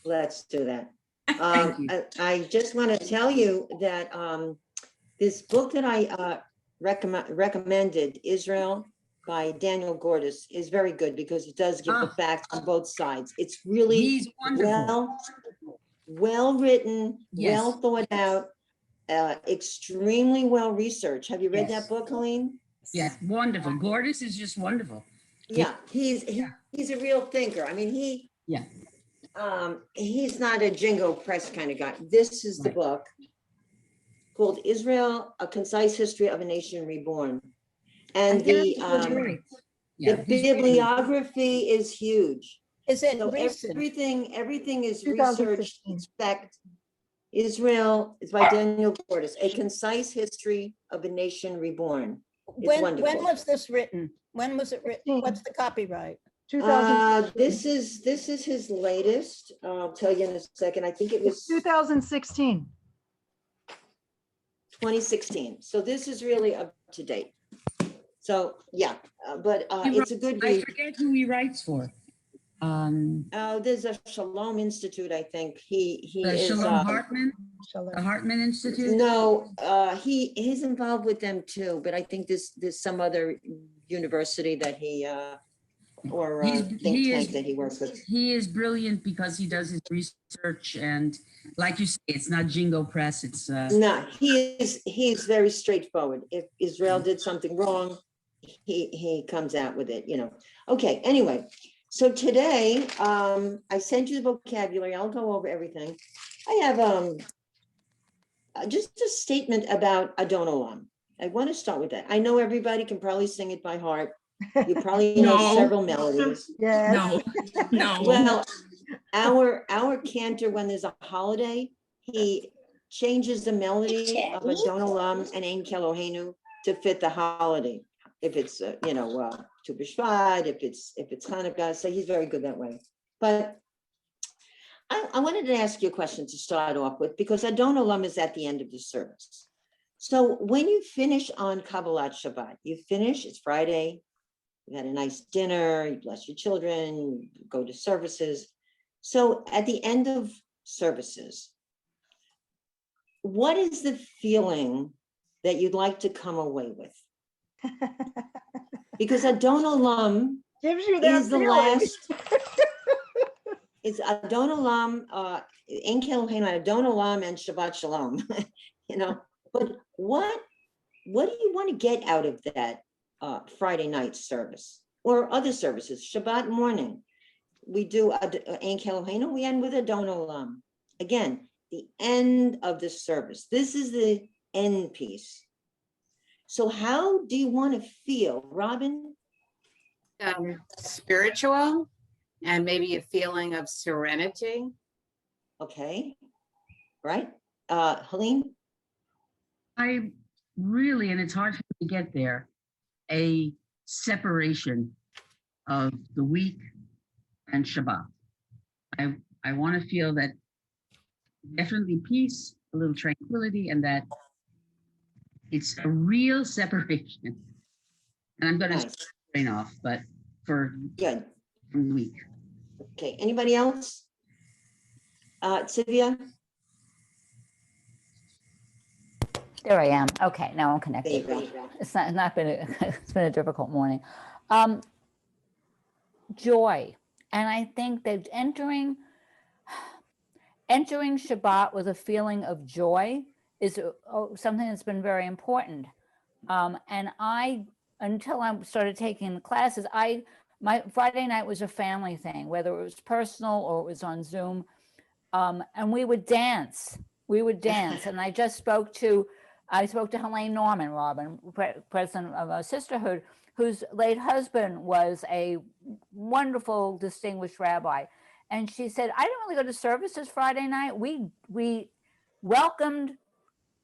Let's do that. Thank you. I just want to tell you that this book that I recommended, Israel by Daniel Gordis, is very good because it does give the facts on both sides. It's really He's wonderful. well written, Yes. well thought out, extremely well researched. Have you read Yes. that book, Helene? Yes, wonderful. Gordis is just wonderful. Yeah, he's a real thinker. I mean, Yeah. he's not a jingo press kind of guy. This is the Right. book called Israel, A Concise History of a Nation Reborn. And the Yeah, he's really- bibliography is huge. Is it So recent? everything is 2016. researched. Fact, Israel is by Daniel Gordis, A Concise History of a Nation Reborn. It's When wonderful. was this written? When was it written? What's the copyright? 2016. This is his latest. I'll tell you in a second. I think it was It's 2016. 2016. So this is really up to date. So yeah, but He it's a good I read. forget who he writes for. There's a Shalom Institute, I think. He The is. Shalom Hartman, Shalom. the Hartman Institute. No, he's involved with them too, but I think there's some other university that he or He's- think he tank is- that he works with. He is brilliant because he does his research, and like you say, it's not Jingo Press. It's No, he's very straightforward. If Israel did something wrong, he comes out with it, you know. Okay, anyway, so today I sent you the vocabulary. I'll go over everything. I have just a statement about Adon Olam. I want to start with that. I know everybody can probably sing it by heart. You probably know No. several melodies. Yes. no, no. Well, our cantor, when there's a holiday, he changes the melody of Adon Olam and Ein Kelohenu to fit the holiday. If it's Tu B'Shvat, if it's Hanukkah, so he's very good that way. But I wanted to ask you a question to start off with, because Adon Olam is at the end of the service. So when you finish on Kabbalat Shabbat, you finish, it's Friday, you had a nice dinner, you bless your children, you go to services. So at the end of services, what is the feeling that you'd like to come away with? Because Adon Olam Gives you that is the feeling. last. It's Adon Olam, Ein Kelohenu, Adon Olam, and Shabbat Shalom. You know, but what do you want to get out of that Friday night service or other services? Shabbat morning, we do Ein Kelohenu, we end with Adon Olam. Again, the end of the service. This is the end piece. So how do you want to feel, Robin? Spiritual and maybe a feeling of serenity. Okay, right? Helene? I really, and it's hard for me to get there, a separation of the week and Shabbat. I want to feel that definitely peace, a little tranquility, and that it's a real separation. And I'm going to Nice. train off, but for Good. from the week. Okay, anybody else? Sylvia? There I am. Okay, now I'm There you connected. go. It's not been it's been a difficult morning. Joy, and I think that entering Shabbat with a feeling of joy is something that's been very important. And until I started taking the classes, my Friday night was a family thing, whether it was personal or it was on Zoom, and we would dance. And I spoke to Helene Norman, Robin, president of our sisterhood, whose late husband was a wonderful, distinguished rabbi. And she said, I didn't really go to services Friday night. We welcomed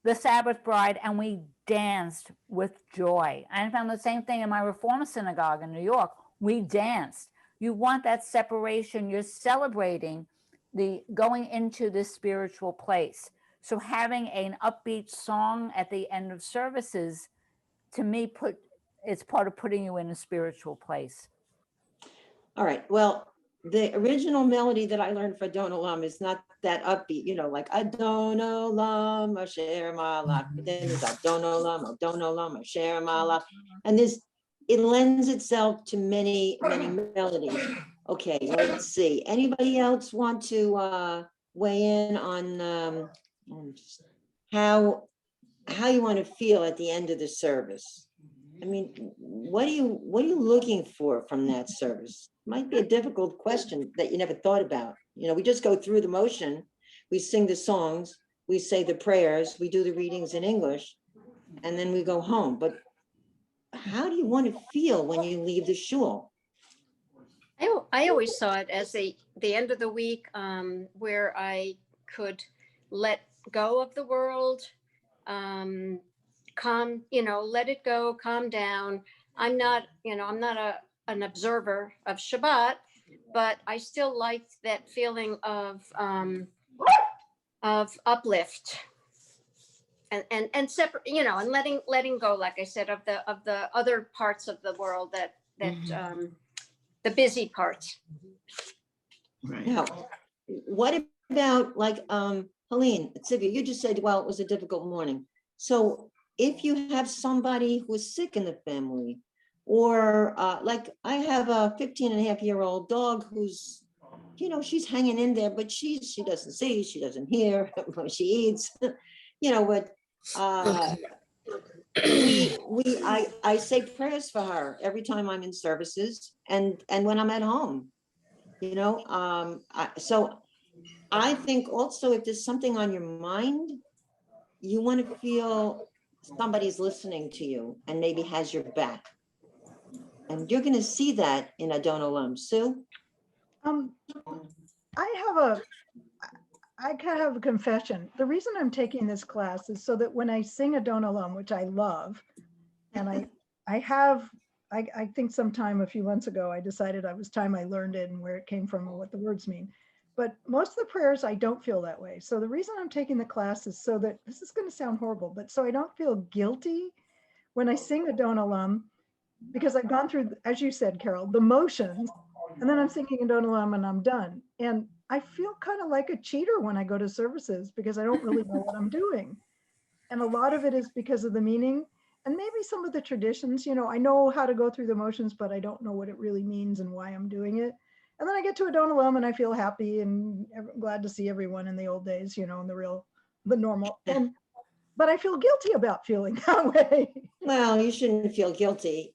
the Sabbath bride and we danced with joy. I found the same thing in my Reform synagogue in New York. We danced. You want that separation. You're celebrating the going into this spiritual place. So having an upbeat song at the end of services, to me, it's part of putting you in a spiritual place. All right, well, the original melody that I learned for Adon Olam is not that upbeat, like Adon Olam Asher Malach. But then there's Adon Olam Asher Malach. And it lends itself to many, many melodies. Okay, let's see. Anybody else want to weigh in on how you want to feel at the end of the service? I mean, what are you looking for from that service? Might be a difficult question that you never thought about. We just go through the motion, we sing the songs, we say the prayers, we do the readings in English, and then we go home. But how do you want to feel when you leave the shul? I always saw it as the end of the week, where I could let go of the world, calm, let it go, calm down. I'm not an observer of Shabbat, but I still liked that feeling of uplift and separate, and letting go, like I said, of the other parts of the world that the busy parts. Right. Now, what about like Helene, Sylvia, you just said, well, it was a difficult morning. So if you have somebody who's sick in the family, or like I have a 15-and-a-half-year-old dog who's, she's hanging in there, but she doesn't see, she doesn't hear when she eats, but I say prayers for her every time I'm in services and when I'm at home, so I think also if there's something on your mind, you want to feel somebody's listening to you and maybe has your back. And you're going to see that in Adon Olam. Sue? I kind of have a confession. The reason I'm taking this class is so that when I sing Adon Olam, which I love, and I think sometime a few months ago, I decided it was time I learned it and where it came from and what the words mean. But most of the prayers, I don't feel that way. So the reason I'm taking the class is so that, this is going to sound horrible, but so I don't feel guilty when I sing Adon Olam, because I've gone through, as you said, Carol, the motions, and then I'm singing Adon Olam and I'm done. And I feel kind of like a cheater when I go to services because I don't really know what I'm doing. And a lot of it is because of the meaning and maybe some of the traditions. I know how to go through the motions, but I don't know what it really means and why I'm doing it. And then I get to Adon Olam and I feel happy and glad to see everyone in the old days, in the normal. But I feel guilty about feeling that way. Well, you shouldn't feel guilty.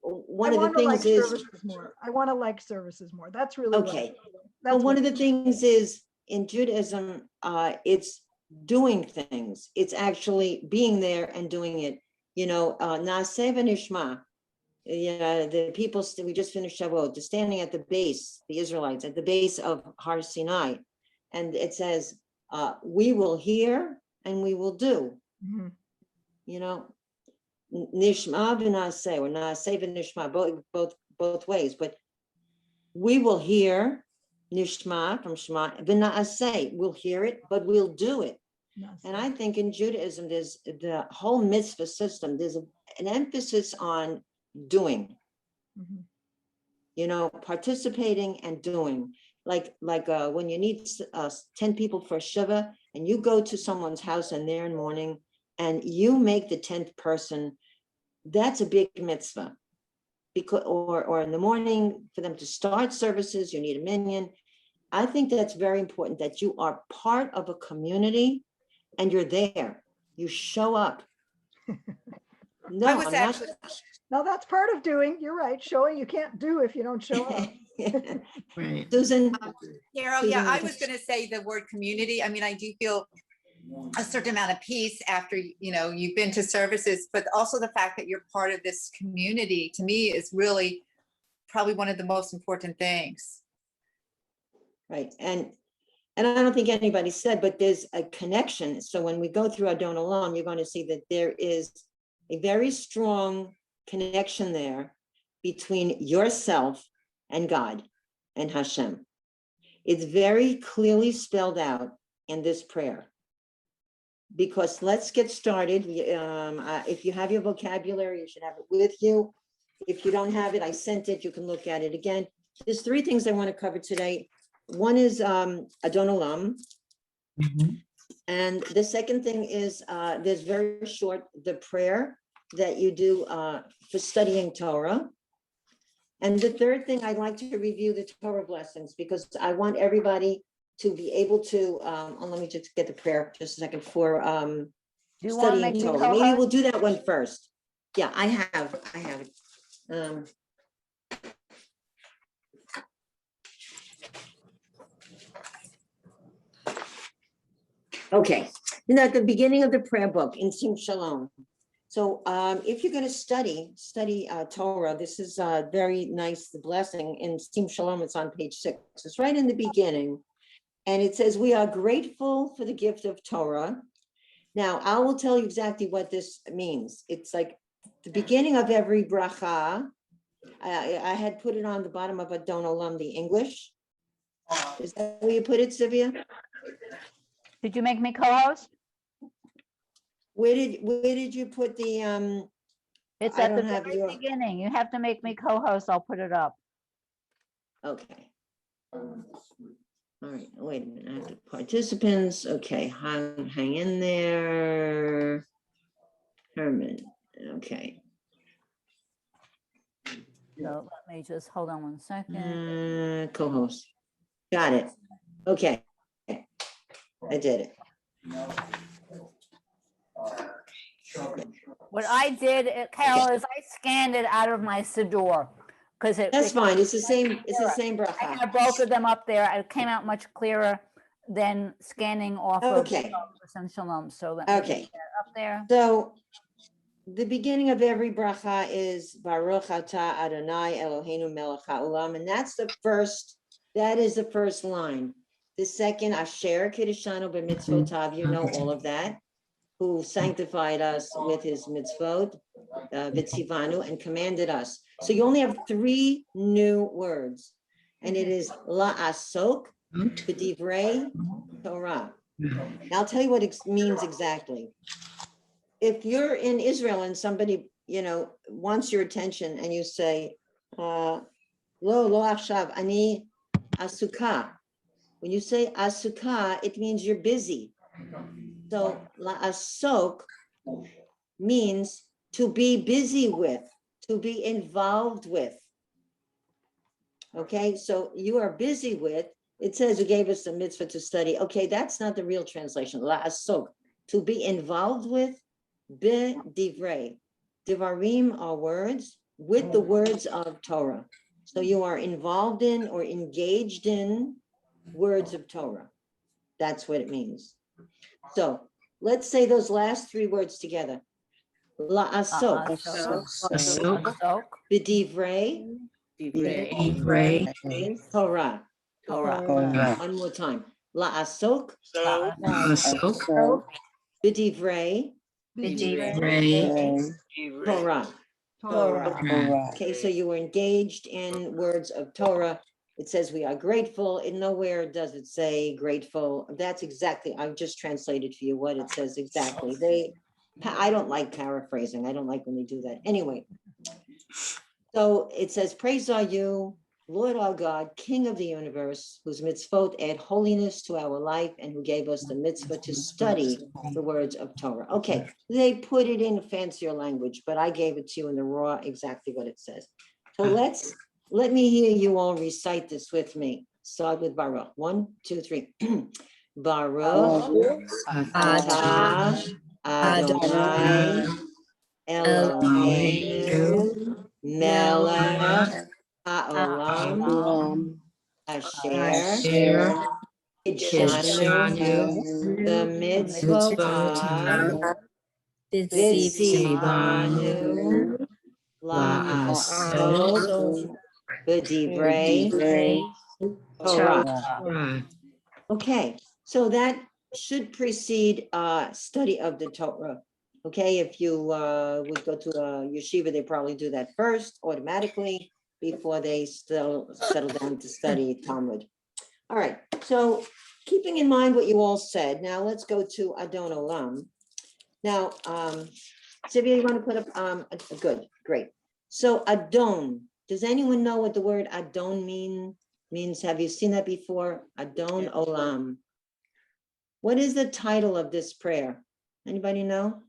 One of the things is services more. I want to like services more. That's really okay. That's Well, one of the things is in Judaism, it's doing things. It's actually being there and doing it. Naaseh v'nishma. The people, we just finished Shavuot, they're standing at the base, the Israelites, at the base of Har Sinai. And it says, we will hear and we will do. Mm-hmm. Nishma v'naaseh, or naaseh v'nishma, both ways. But we will hear, nishma from shema, v'naaseh, we'll hear it, but we'll do it. And I think in Judaism, there's the whole mitzvah system, there's an emphasis on doing, participating and doing. Like when you need 10 people for Shiva and you go to someone's house and they're in mourning and you make the 10th person, that's a big mitzvah. Because or in the morning for them to start services, you need a minyan. I think that's very important that you are part of a community and you're there. You show up. No, that's part of doing. You're right. Showing, you can't do if you don't show up. Right. Susan? Carol, yeah, I was going to say the word community. I mean, I do feel a certain amount of peace after, you've been to services, but also the fact that you're part of this community, to me, is really probably one of the most important things. Right. And I don't think anybody said, but there's a connection. So when we go through Adon Olam, you're going to see that there is a very strong connection there between yourself and God and Hashem. It's very clearly spelled out in this prayer. Because let's get started. If you have your vocabulary, you should have it with you. If you don't have it, I sent it, you can look at it again. There's three things I want to cover today. One is Adon Olam. And the second thing is, there's very short, the prayer that you do for studying Torah. And the third thing, I'd like to review the Torah blessings because I want everybody to be able to, let me just get the prayer just a second for Do you want to make studying me Torah. Maybe we'll co-host? do that one first. Yeah, I have it. Okay, and at the beginning of the prayer book in Sim Shalom. So if you're going to study Torah, this is very nice, the blessing in Sim Shalom. It's on page 6. It's right in the beginning. And it says, we are grateful for the gift of Torah. Now, I will tell you exactly what this means. It's like the beginning of every bracha. I had put it on the bottom of Adon Olam, the English. Is that where you put it, Sylvia? Did you make me co-host? Where did you put the It's I at the don't have very your- beginning. You have to make me co-host. I'll put it up. Okay. All right, wait a minute, I have the participants, okay, hang in there. Herman, okay. So let me just hold on 1 second. Co-host, got it, okay. I did it. What I did, Carol, is I scanned it out of my Siddur because That's fine, it's the same I bracha. have both of them up there. It came out much clearer than scanning off of Okay. Shem Shalom. So let me Okay. get that up there. So the beginning of every bracha is Baruch Atah Adonai Eloheinu melech haolam, and that is the first line. The second, Asher Kiddushanu b'mitzvotav, you know all of that, who sanctified us with his mitzvot, v'tzivanu, and commanded us. So you only have 3 new words, and it is la'asok b'divrei Torah. Now I'll tell you what it means exactly. If you're in Israel and somebody, wants your attention and you say, lo achshav, ani asuka. When you say asuka, it means you're busy. So la'asok means to be busy with, to be involved with. Okay, so you are busy with, it says you gave us the mitzvah to study. Okay, that's not the real translation. La'asok, to be involved with, be divrei. Divarim are words with the words of Torah. So you are involved in or engaged in words of Torah. That's what it means. So let's say those last 3 words together. La'asok, Asok. b'divrei Torah. One more time. La'asok b'divrei Torah. Okay, so you were engaged in words of Torah. It says we are grateful. In nowhere does it say grateful. That's exactly, I've just translated for you what it says exactly. I don't like paraphrasing. I don't like when they do that. Anyway, so it says, praise are you, Lord our God, King of the universe, whose mitzvot add holiness to our life and who gave us the mitzvah to study the words of Torah. Okay, they put it in fancier language, but I gave it to you in the raw, exactly what it says. So let me hear you all recite this with me. Start with Baruch. 1, 2, 3. Baruch atah Adonai Eloheinu melech haolam asher kidshanu b'mitzvotav v'tzivanu la'asok b'divrei Torah. Okay, so that should precede study of the Torah. Okay, if you would go to a yeshiva, they probably do that first automatically before they still settle down to study Talmud. All right, so keeping in mind what you all said, now let's go to Adon Olam. Now, Sylvia, you want to put up, good, great. So Adon, does anyone know what the word Adon means? Have you seen that before? Adon Olam. What is the title of this prayer? Anybody know?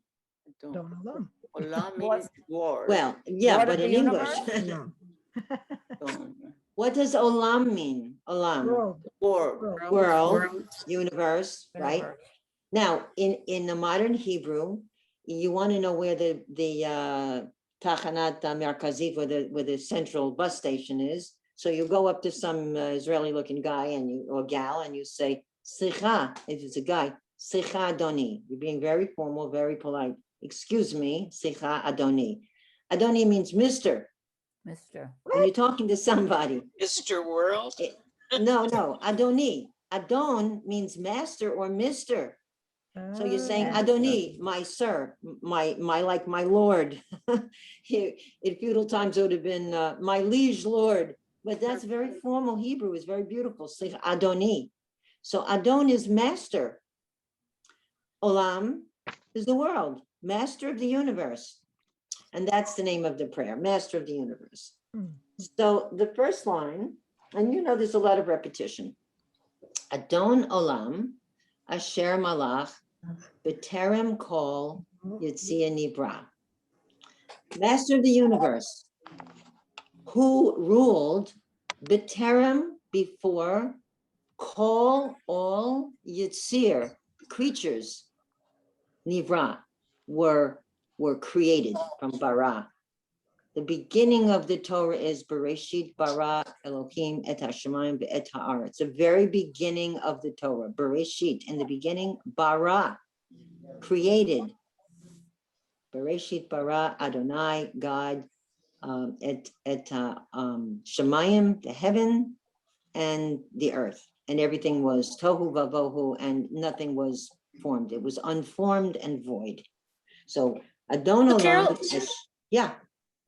Don't know. Olam What? means world. Well, yeah, Lord but of in the English. universe? What does Olam mean? Olam, World. World. world, universe, right? Universe. Now, in the modern Hebrew, you want to know where the Tachanat Merkazit, where the central bus station is. So you go up to some Israeli-looking guy or gal, and you say, Sicha, if it's a guy, Sicha Adoni. You're being very formal, very polite. Excuse me, Sicha Adoni. Adoni means Mister. Mr. When you're talking to somebody. Mr. World. No, Adoni. Adon means master or mister. So you're saying, Ah. Adoni, my sir, my like my lord. In feudal times, it would have been my liege lord. But that's very formal Hebrew. It's very beautiful. Say Adoni. So Adon is master. Olam is the world, master of the universe. And that's the name of the prayer, master of the universe. So the first line, and you know there's a lot of repetition. Adon Olam, Asher Malach, B'terem Kol Yitzia Nibra. Master of the universe, who ruled B'terem before Kol all Yitzir creatures Nivra were created from bara. The beginning of the Torah is Bereshit bara Elohim et hashamayim ve'et ha'aretz. It's the very beginning of the Torah. Bereshit, in the beginning, bara, created. Bereshit bara Adonai, God, et shamayim, the heaven, and the earth. And everything was tohu vavohu, and nothing was formed. It was unformed and void. So Adon So, Carol, Olam, yeah.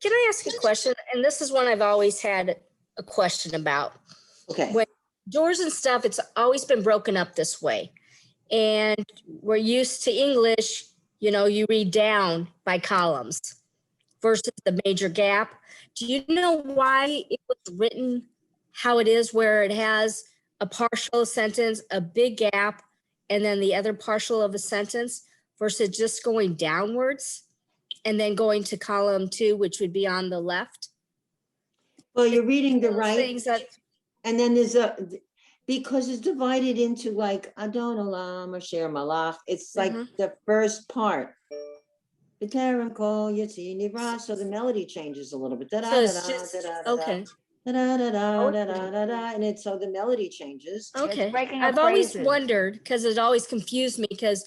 Can I ask a question? And this is one I've always had a question about. Okay. When doors and stuff, it's always been broken up this way. And we're used to English, you read down by columns versus the major gap. Do you know why it was written how it is, where it has a partial sentence, a big gap, and then the other partial of a sentence versus just going downwards and then going to column 2, which would be on the left? Well, you're reading the right, Things that, and then because it's divided into like Adon Olam, Asher Malach. It's like the first part. B'terem Kol Yitzir Nivra. So the melody changes a little bit. so it's just, okay, And it's so the melody changes. okay. breaking up I've always phrases. wondered, because it always confused me, because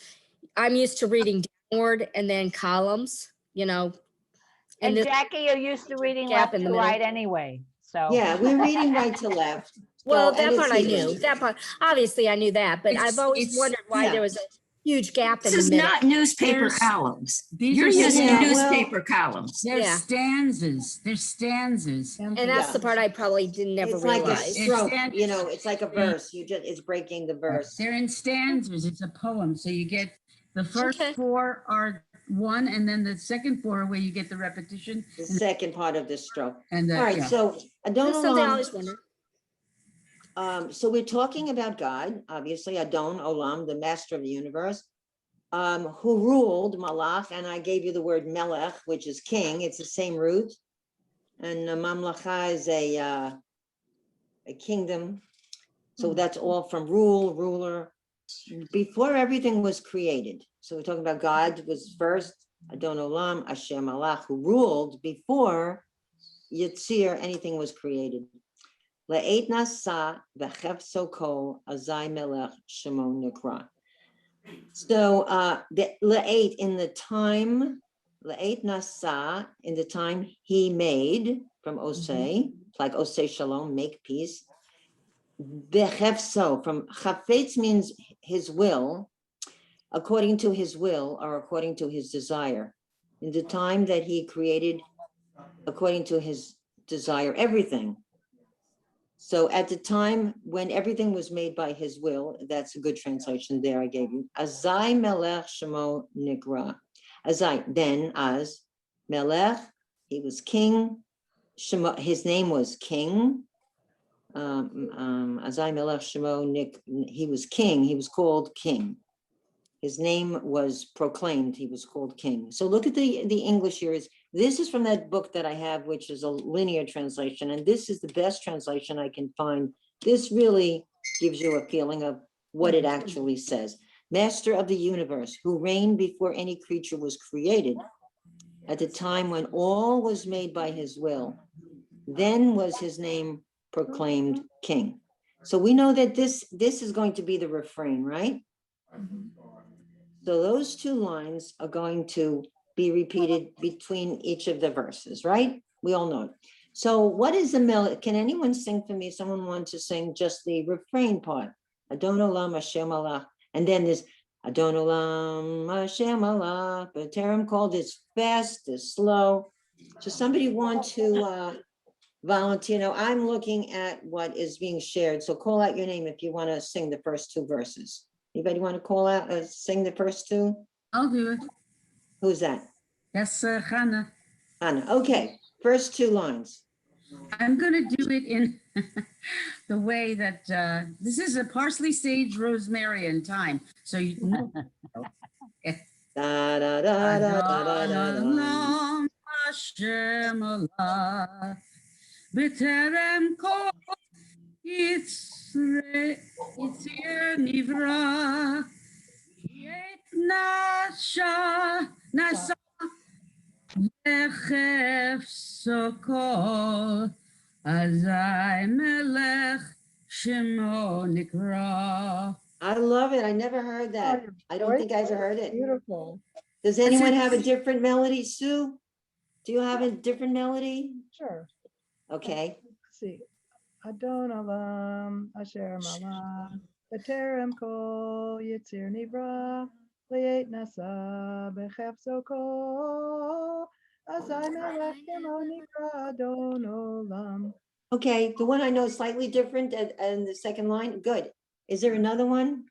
I'm used to reading downward and then columns, And this Jackie, you're used to reading gap left in to the middle. right anyway, so. Yeah, we're reading right to left. Well, So, and that part it's I even. knew. That part, obviously I knew that, but I've always wondered why yeah. there was a huge gap in This the is middle. not newspaper There's- columns. These You're are used to Yeah, well- newspaper columns. There's Yeah. stanzas, there's stanzas. And that's the part I probably didn't never It's like a realize. stroke, It's- it's like a verse. It's breaking the verse. They're in stanzas, it's a poem, so you get, the first Okay. 4 are one, and then the second 4 where you get the repetition. The second part of the stroke. And All right, yeah. so Adon That's something I Olam. always wondered. So we're talking about God, obviously, Adon Olam, the master of the universe, who ruled Malach, and I gave you the word Melech, which is king. It's the same root, and Mamlacha is a kingdom. So that's all from rule, ruler. Before everything was created. So we're talking about God was first, Adon Olam, Hashem Malach, who ruled before Yitzir, anything was created. Le'et nasa v'chefso kol azai melech shemo nikra. So the le'et in the time, le'et nasa in the time he made from osei, like osei shalom, make peace. V'chefso from chafetz means his will, according to his will or according to his desire. In the time that he created, according to his desire, everything. So at the time when everything was made by his will, that's a good translation there I gave you. Azai melech shemo nikra. Azai, then as melech, He was king. His name was King. Azai Melech Shemo Nick. He was king. He was called king. His name was proclaimed. He was called king. So look at the English here. This is from that book that I have, which is a linear translation, and this is the best translation I can find. This really gives you a feeling of what it actually says. Master of the universe, who reigned before any creature was created, at the time when all was made by his will, then was his name proclaimed king. So we know that this is going to be the refrain, right? So those two lines are going to be repeated between each of the verses, right? We all know it. So what is the melody? Can anyone sing for me? Someone wants to sing just the refrain part. Adon Olam Hashem Allah. And then there's Adon Olam Hashem Allah. But Terem called it's fast, it's slow. So somebody want to volunteer? Now I'm looking at what is being shared. So call out your name if you want to sing the first two verses. Anybody want to call out, sing the first two? I'll do it. Who's that? That's Hannah. Anna. Okay, first two lines. I'm going to do it in the way that this is a parsley, sage, rosemary, and thyme. So you know. Da, da, da, da, da, da, da, da. Adon Hashem Allah, b'terem kol Yitzir Nivra, Yet Nasa Lechef Sokol, Azai Melech Shemo Nikra. I love it. I never heard that. Oh, I don't think I ever heard it. Beautiful. Does anyone have a different melody? Sue? Do you have a different melody? Sure. Okay. Let's see. Adon Olam Asher Malam B'terem Kol Yitzir Nivra Li'et Nasa B'chef Sokol Azai Melech Shemo Nikra Adon Olam. Okay, the one I know is slightly different and the second line, good. Is there another one?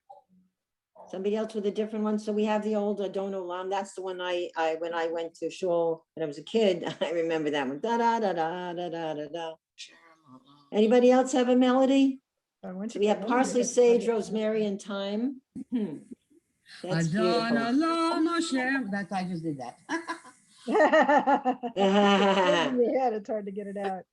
Somebody else with a different one? So we have the old Adon Olam. That's the one I when I went to shul when I was a kid, I remember that one. Da da da da da da da da. Anybody else have a melody? So we have parsley, sage, rosemary, and thyme. That's Adon beautiful. Olam Hashem. That I just did that. In your head, it's hard to get it out.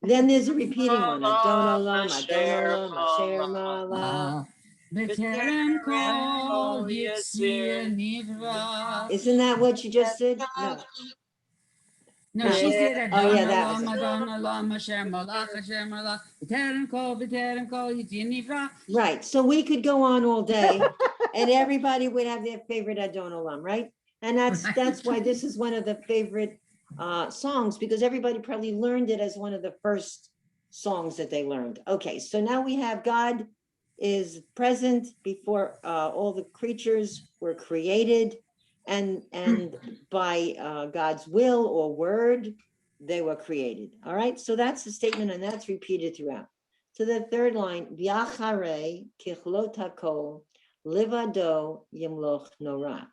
Then there's a repeating one. Adon Olam, Adon Olam, Asher Mala. B'terem kol Yitzir Nivra. Isn't that what you just did? No. No, she said Oh, yeah, that was it. Adon Olam Hashem Malach Hashem Malach B'terem kol Yitzir Nivra. Right. So we could go on all day and everybody would have their favorite Adon Olam, right? And that's why this is one of the favorite songs, because everybody probably learned it as one of the first songs that they learned. Okay, so now we have God is present before all the creatures were created, and by God's will or word, they were created. All right, so that's the statement, and that's repeated throughout. So the third line, V'yachare kichlot hakol livado yimloch nora.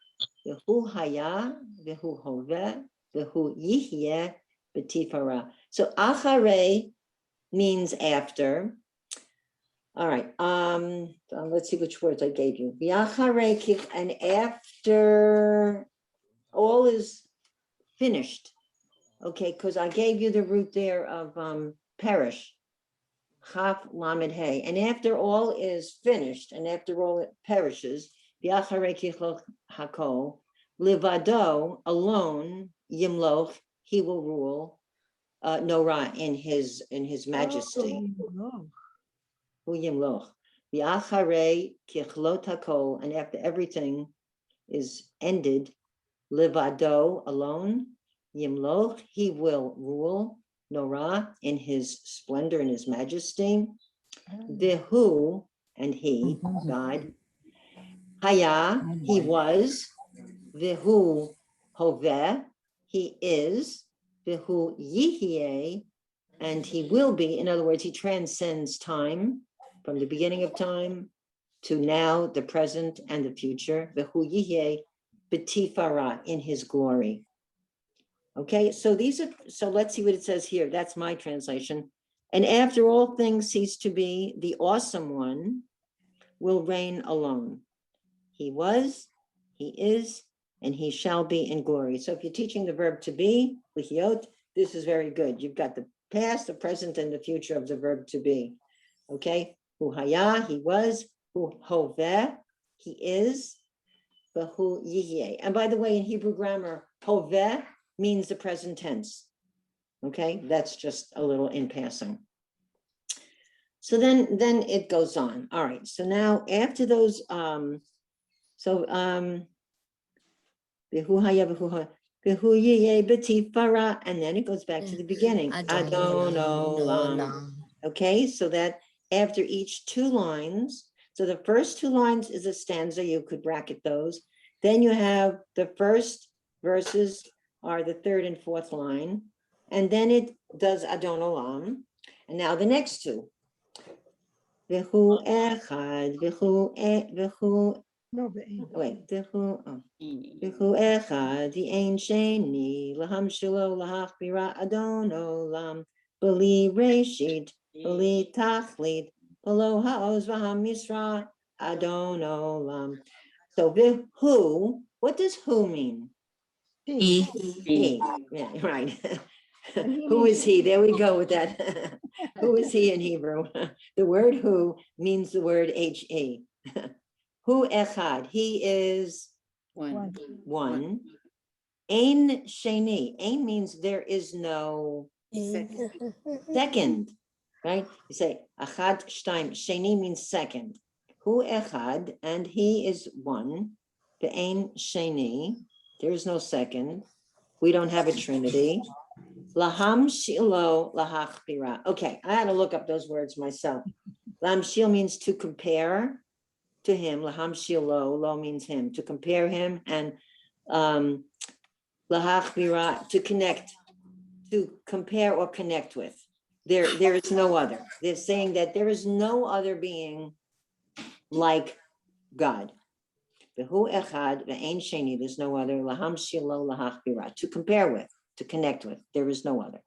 V'hu haya v'hu hoveh v'hu yihyeh b'tifara. So achare means after. All right. Let's see which words I gave you. V'yachare, and after all is finished. Okay, because I gave you the root there of perish. Chaf lamed hey. And after all is finished, and after all it perishes, v'yachare kichlot hakol livado, alone, yimloch, he will rule, nora, in his majesty. Hu yimloch. V'achare kichlot hakol, and after everything is ended, livado, alone, yimloch, he will rule, nora, in his splendor, in his majesty. V'hu, and he, God, haya, he was, v'hu hoveh, he is, v'hu yihyeh, and he will be. In other words, he transcends time, from the beginning of time to now, the present and the future. V'hu yihyeh b'tifara, in his glory. Okay, so so let's see what it says here. That's my translation. And after all things cease to be, the awesome one will reign alone. He was, he is, and he shall be in glory. So if you're teaching the verb to be, lihiot, this is very good. You've got the past, the present, and the future of the verb to be. Okay, hu haya, he was, hu hoveh, he is, hu yihyeh. And by the way, in Hebrew grammar, hoveh means the present tense. Okay, that's just a little in passing. So then it goes on. All right, so now after those, and then it goes back to the beginning. Adon olam. Okay, so that after each two lines, so the first two lines is a stanza, you could bracket those. Then you have the first verses are the third and fourth line, and then it does Adon olam. And now the next two. V'hu echad, v'hu No, but wait, V'hu echad, v'ein sheni, laham shelo lahach bira Adon olam, b'li reshit, b'li tachlit, b'lo ha'oz v'ham misra, Adon olam. So v'hu, what does who mean? he. He, yeah, right. And he Who means- is he? There we go with that. Who is he in Hebrew? The word who means the word he. Hu echad, he is One. one. Ein sheni, ein means there is no second, right? You say achad shtaim, sheni means second. Hu echad, and he is one. Ve'ein sheni, there is no second. We don't have a trinity. Laham shilo lahachbira. Okay, I had to look up those words myself. Laham shil means to compare to him. Laham shilo, lo means him, to compare him, and lahachbira, to connect, to compare or connect with. There is no other. They're saying that there is no other being like God. V'hu echad ve'ein sheni, there's no other. Laham shilo lahachbira, to compare with, to connect with. There is no other.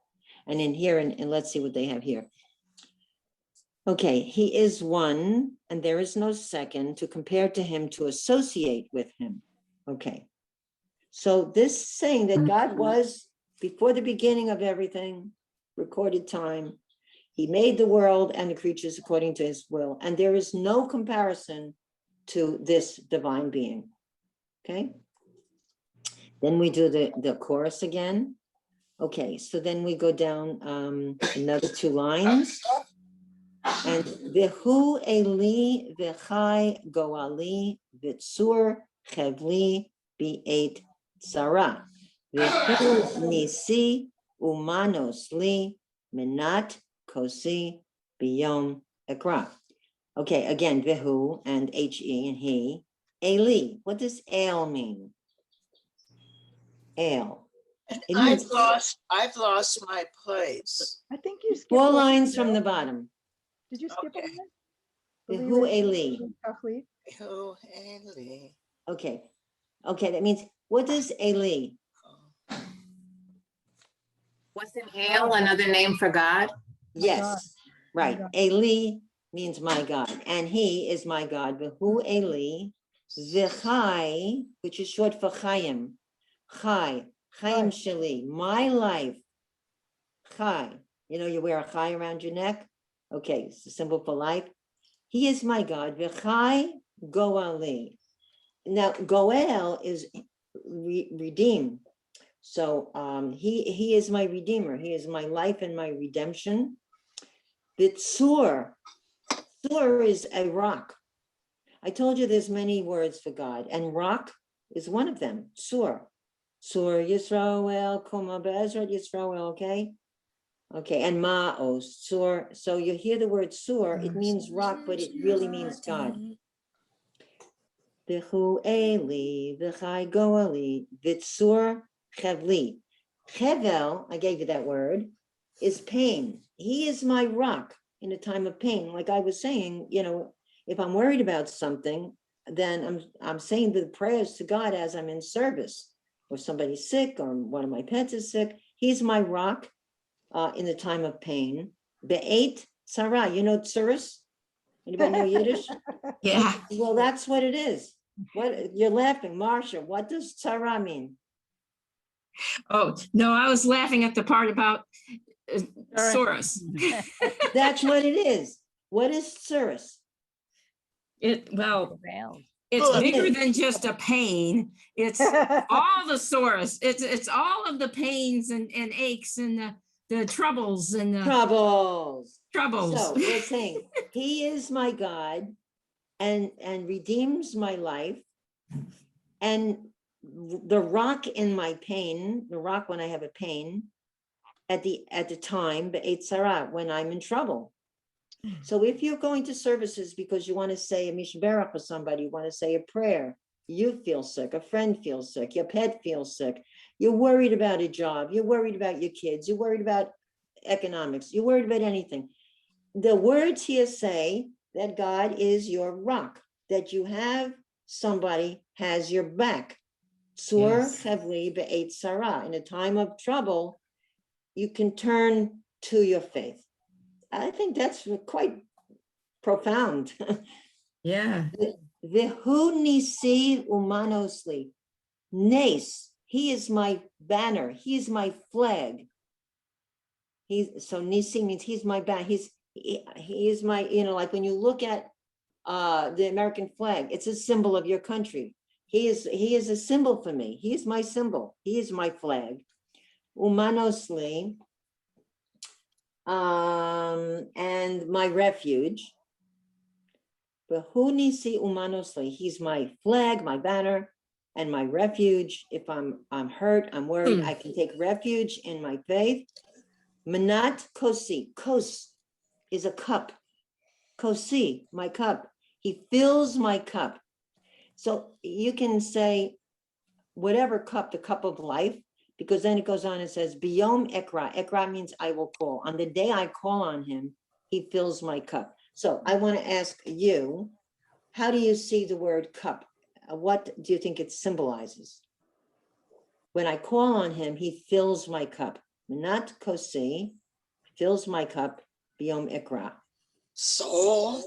And in here, and let's see what they have here. Okay, he is one, and there is no second, to compare to him, to associate with him. Okay. So this saying that God was before the beginning of everything, recorded time, he made the world and the creatures according to his will, and there is no comparison to this divine being. Okay. Then we do the chorus again. Okay, so then we go down another two lines. And v'hu eli v'chai goali v'tzur chevli b'eit tzara. V'hu nisi umanos li menat kosi b'yom ekra. Okay, again, v'hu and he and he. Eli, what does el mean? El. It I've means lost my place. I think you skipped. 4 one. lines from the bottom. Did you skip Okay. it? V'hu eli. Oh, Eli. Okay, that means, what does Eli? Wasn't hail another name for God? Yes, right. God. Eli means my God, and he is my God. V'hu Eli, v'chai, which is short for Chaim. Chai, Chaim Sheli, my life. Chai, you know, you wear a chai around your neck. Okay, it's a symbol for life. He is my God. V'chai goali. Now, goel is redeem. So he is my redeemer. He is my life and my redemption. The tzur is a rock. I told you there's many words for God, and rock is one of them. Tzur Yisrael, Koma Be'ezrat Yisrael. Okay, and Ma'os, Tzur. So you hear the word Tzur, it means rock, but it really means God. V'hu Eli, v'chai goali, v'tzur chevli. Chevel, I gave you that word, is pain. He is my rock in a time of pain. Like I was saying, you know, if I'm worried about something, then I'm saying the prayers to God as I'm in service. or somebody's sick, or one of my pets is sick. He's my rock in the time of pain. Be'et tzara, you know tsuris? Anybody know Yiddish? Yeah. Well, that's what it is. What, you're laughing, Marcia, what does tzara mean? Oh, no, I was laughing at the part about Sorry. Soros. That's what it is. What is tsuris? Well, Prevailed. it's Well, bigger it- than just a pain. It's all the Soros. It's all of the pains and aches and the troubles and the Troubles. troubles. So we're saying he is my God and redeems my life. And the rock in my pain, the rock when I have a pain, at the time, be'et tzara, when I'm in trouble. So if you're going to services because you want to say a mishberach for somebody, you want to say a prayer, you feel sick, a friend feels sick, your pet feels sick, you're worried about a job, you're worried about your kids, you're worried about economics, you're worried about anything. The words here say that God is your rock, that you have somebody has your back. Tzur Yes. chevli be'et tzara. In a time of trouble, you can turn to your faith. I think that's quite profound. Yeah. Vehu nisi umanosli. Nes, he is my banner, he's my flag. So nisi means he's my banner, he is my, like when you look at the American flag, it's a symbol of your country. He is a symbol for me. He is my symbol. He is my flag. Umanosli, and my refuge. Behunisi umanosli, he's my flag, my banner, and my refuge. If I'm hurt, I'm worried, I can take refuge in my faith. Manat kosi, kos is a cup. Kosi, my cup. He fills my cup. So you can say whatever cup, the cup of life, because then it goes on and says, Biyom ekra. Ekra means I will call. On the day I call on him, he fills my cup. So I want to ask you, how do you see the word cup? What do you think it symbolizes? When I call on him, he fills my cup. Not kosi, fills my cup, Biyom ekra. Soul.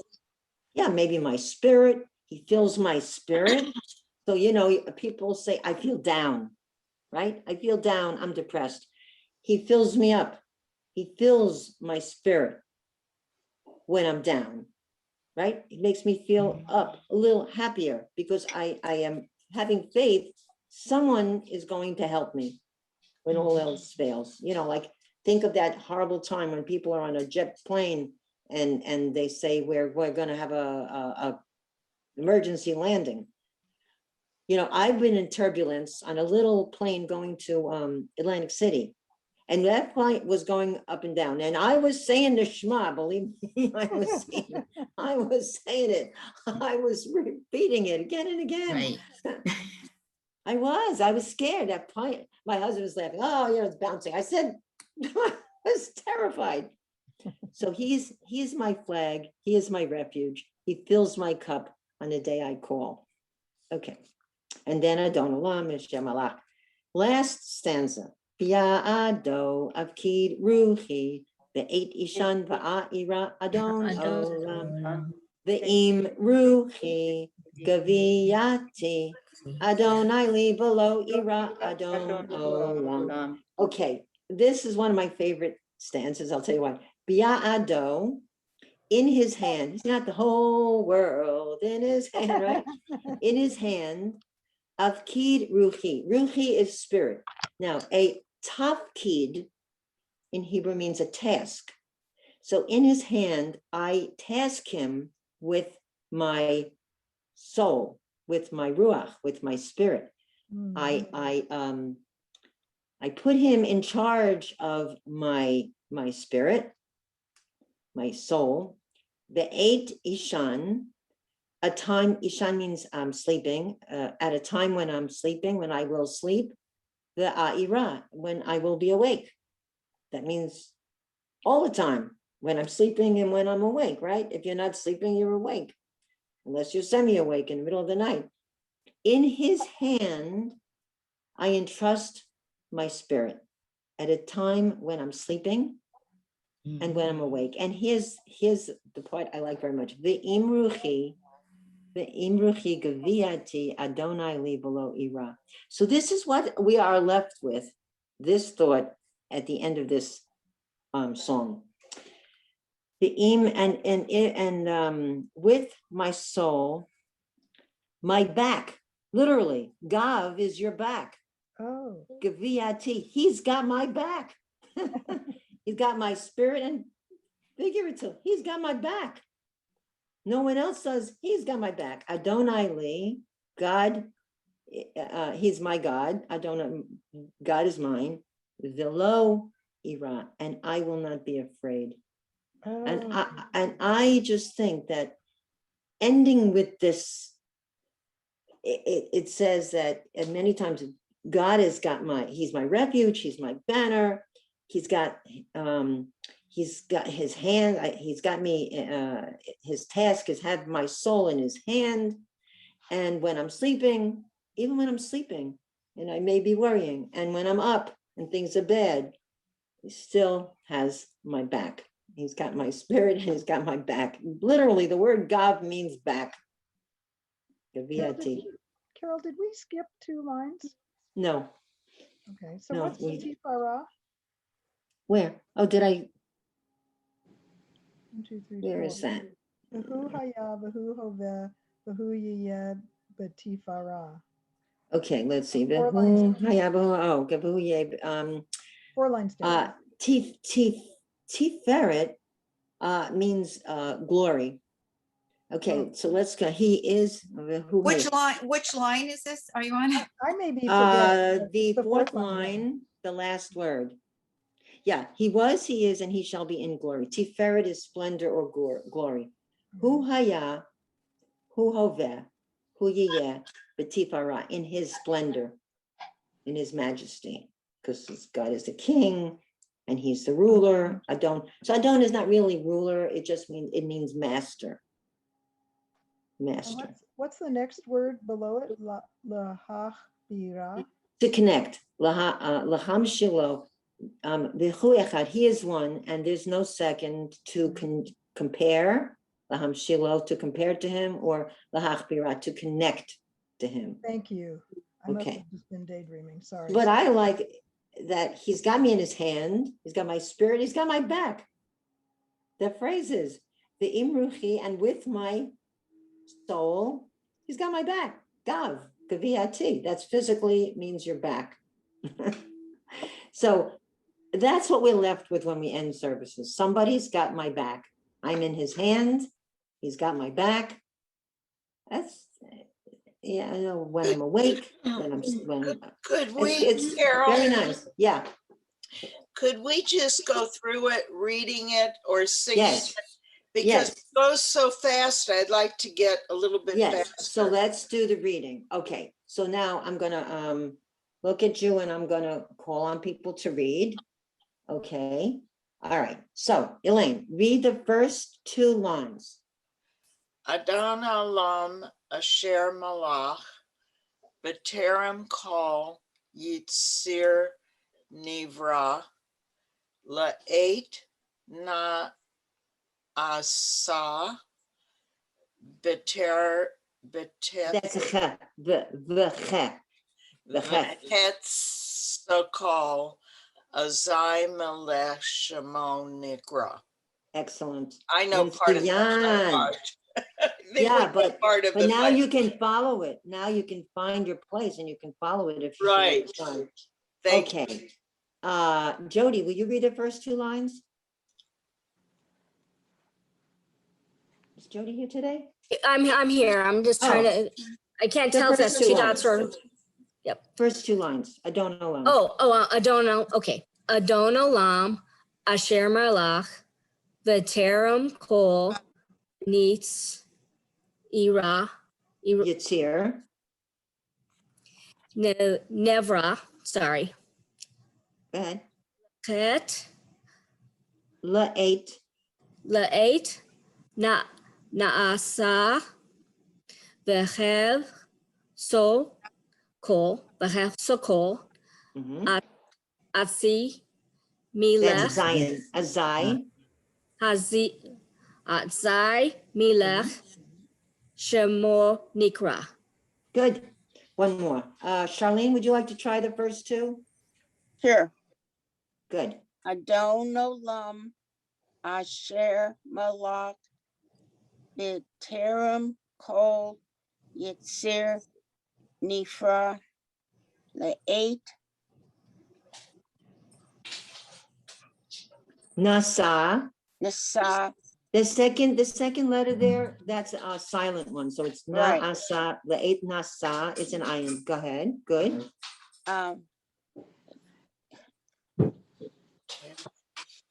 Yeah, maybe my spirit. He fills my spirit. So, people say, I feel down, right? I feel down, I'm depressed. He fills me up. He fills my spirit when I'm down, right? It makes me feel up, a little happier because I am having faith. Someone is going to help me when all else fails. Like think of that horrible time when people are on a jet plane and they say, we're going to have a emergency landing. I've been in turbulence on a little plane going to Atlantic City, and that plane was going up and down. And I was saying the Shema, believe me, I was saying it. I was repeating it again and again. Right. I was scared. That plane, my husband was laughing. Oh, it's bouncing. I said, I was terrified. So he's my flag. He is my refuge. He fills my cup on the day I call. Okay. And then Adon Olam Hashem Malach. Last stanza. Bia'ado avkid ruhi ve'et ishan va'ira Adon Olam ve'im ruhi gaviyati Adonai li below ira Adon Olam. Okay, this is one of my favorite stanzas. I'll tell you why. Bia'ado, in his hand. He's got the whole world in his hand, right? In his hand. Avkid ruhi. Ruhi is spirit. Now, a tafkid in Hebrew means a task. So in his hand, I task him with my soul, with my ruach, with my spirit. I put him in charge of my spirit, my soul. Be'et ishan. A time, ishan means I'm sleeping, at a time when I'm sleeping, when I will sleep, the a'ira, when I will be awake. That means all the time, when I'm sleeping and when I'm awake, right? If you're not sleeping, you're awake, unless you're semi-awake in the middle of the night. In his hand, I entrust my spirit at a time when I'm sleeping and when I'm awake. And here's the part I like very much. The imruchi gaviati Adonai li below ira. So this is what we are left with, this thought at the end of this song. The im and with my soul, my back, literally, Gav is your back. Oh, Gaviati, he's got my back. He's got my spirit and figurative. He's got my back. No one else does. He's got my back. Adonai li, God, he's my God. Adonai, God is mine. Velo ira, and I will not be afraid. And I just think that ending with this, it says that many times God has got he's my refuge, he's my banner, he's got his hand, he's got me, his task has had my soul in his hand. And when I'm sleeping, even when I'm sleeping, and I may be worrying, and when I'm up and things are bad, he still has my back. He's got my spirit and he's got my back. Literally, the word Gav means back. Gaviati. Carol, did we skip 2 lines? No. Okay, so No, what's the tifara? Where? Oh, did I? 1, 2, 3, Where 4. is that? V'hu haya, v'hu hoveh, v'hu yiyeh b'tifara. Okay, let's see. 4 lines. Oh, Gavuye. 4 lines down. Tiferet means glory. Okay, so let's go. He is Which line is this? Are you on? I may be forgetting. the the 4th fourth line, line, the last word. Yeah, he was, he is, and he shall be in glory. Tiferet is splendor or glory. Hu haya, hu hoveh, hu yiyeh, b'tifara, in his splendor, in his majesty, because God is the king and he's the ruler. Adon. So Adon is not really ruler. It just means master. Master. What's the next word below it? Lahach bira. To connect. Laham shilo. V'hu echad, he is one, and there's no second to compare. Laham shilo, to compare to him, or lahach bira, to connect to him. Thank you. I must have just been daydreaming. Sorry. But I like that he's got me in his hand. He's got my spirit. He's got my back. The phrase is the imruchi, and with my soul, he's got my back. Gav, gaviati. That's physically means your back. So that's what we're left with when we end services. Somebody's got my back. I'm in his hand. He's got my back. That's, yeah, I know when I'm awake, Could we, it's Carol, very nice. Yeah. could we just go through it, reading it or singing Yes. it? Because Yes. it goes so fast, I'd like to get a little bit Yes. faster. So let's do the reading. Okay. So now I'm gonna look at you and I'm gonna call on people to read. Okay. All right. So Elaine, read the first 2 lines. Adon Olam Asher Malach B'terem Kol Yitzir Nivra La'et Na Asa B'ter That's a ch. The ch. V'hetzokol Azai Melech Shemon Nikra. Excellent. I know part of that part. Yeah, but now you you can follow it. Now you can find your place and you can follow it if you right. Thank you. Jody, will you read the first 2 lines? Is Jody here today? I'm here. I'm just trying to, I can't tell if that's 2 dots or, yep. First 2 lines. I don't know. Adon, okay. Adon Olam Asher Malach V'terem Kol Nitz Ira Yitzir. Nevra, sorry. Go ahead. Chet La'et Naasa V'chev So Kol V'hef Sokol, Mhm. Atzi, That's Milech, Zion, Azai. Atzai, Milech, Shemo Nikra. Good. One more. Charlene, would you like to try the first two? Sure. Good. Adon Olam, Asher Malach, B'terem Kol Yitzir Nifra Le'et Nasa. Nasa. The second letter there, that's a silent one. So it's Right. Na'asa, Le'et Nasa, it's an ayin. Go ahead. Good.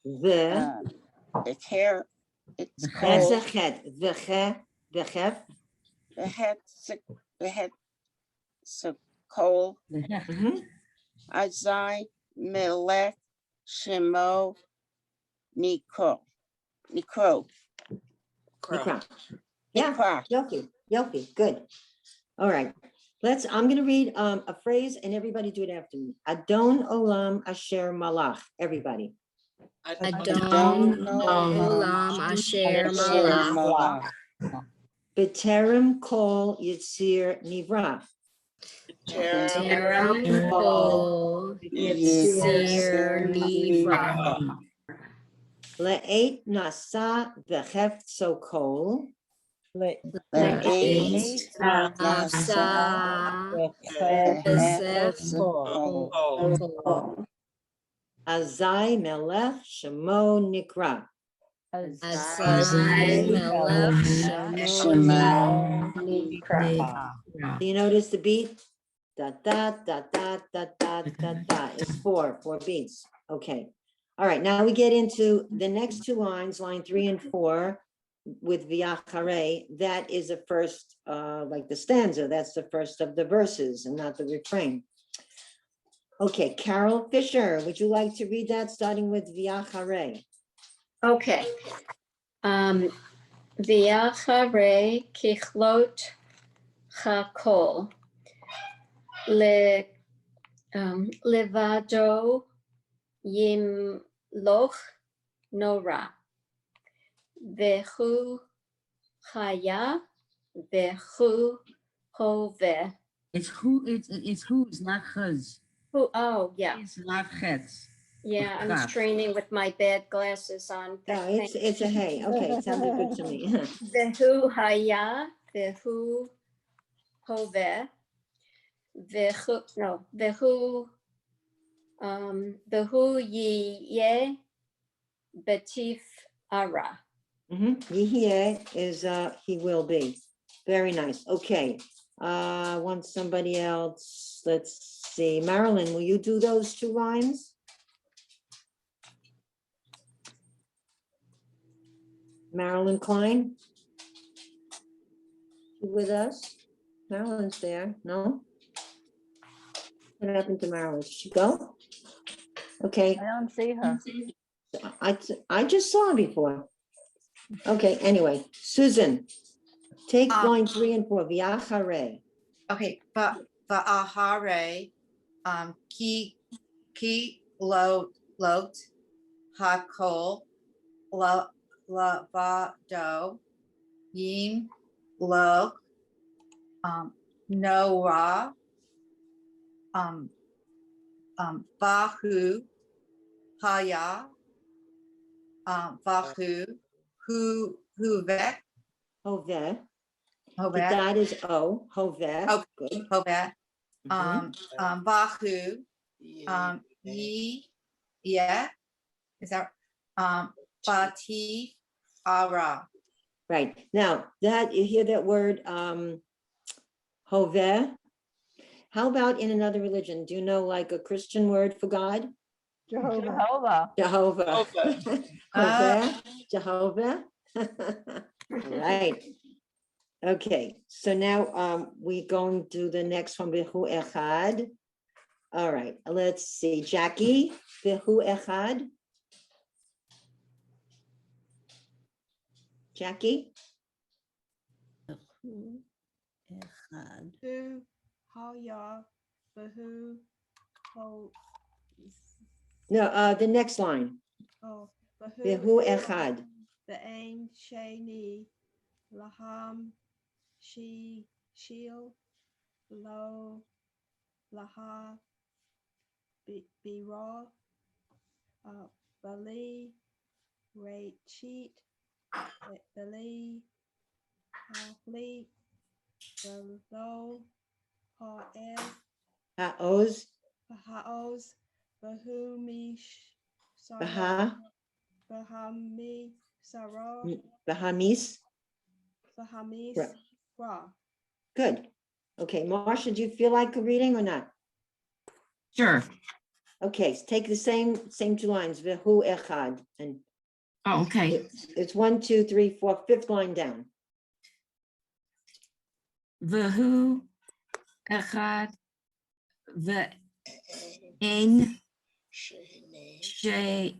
The, It's hair. It's that's called a chet. The chef. the het Sokol Mhm. Azai Melech Shemo Nikro. Nikra. Yeah, Nikra. Yoki, good. All right. I'm gonna read a phrase and everybody do it after me. Adon Olam Asher Malach, everybody. Adon Olam Asher Malach. B'terem Kol Yitzir Nivra. B'terem Kol Yitzir Nivra. Le'et Nasa V'chef Sokol. Le'et Nasa V'chef Sokol. Azai Melech Shemo Nikra. Azai Melech Shemo Nikra. Do you notice the beat? Da, da, da, da, da, da, da, da. It's four beats. Okay. All right, now we get into the next two lines, line 3 and 4, with V'achare. That is the first, like the stanza, that's the first of the verses and not the refrain. Okay, Carol Fisher, would you like to read that, starting with V'achare? Okay. V'achare kichlot chakol levado yimloch nora vehu chaya vehu hove. It's who's, not chuz. Who? Oh, yeah. It's not chetz. Yeah, I'm Chaf. straining with my bad glasses on. No, it's a hey. Okay, it sounded good to me. Vehu haya, vehu hove, vehu ye betif ara. Yihye is he will be. Very nice. Okay. Want somebody else? Let's see. Marilyn, will you do those two lines? Marilyn Klein? You with us? Marilyn's there. No? What happened to Marilyn? Did she go? Okay. I don't see her. I just saw her before. Okay, anyway, Susan, take line 3 and 4, V'achare. Okay, va'ahare, ki lot hakol lavado yim lo noah bahu haya vahu huvek Hove. The hovek dot is O, Hove. Oh, Good. hovek Mhm. bahu ye yeah is that bati ara. Right, now, that, you hear that word, Hove? How about in another religion? Do you know like a Christian word for God? Jehovah. Jehovah. Hove, Jehovah. Right. Okay, so now we going to the next one, Behu Echad. All right, let's see, Jackie, Behu Echad. Jackie? Hu haya Vahu, ho, No, the next line. oh, Vehu echad. Ve'ein sheni, laham, shil, lo, laha, bira, bali, rachit, bali, hafli, balo, ha'ez, Ha'oz. Bahaos, Bahumish, Baha. Bahami, Sarah, Bahamis. Bahamis, Right. Ra. Good. Okay, Marcia, do you feel like reading or not? Sure. Okay, so take the same two lines, Vehu echad, and Oh, okay. it's 1, 2, 3, 4, fifth line down. Vahu echad ve'en sheni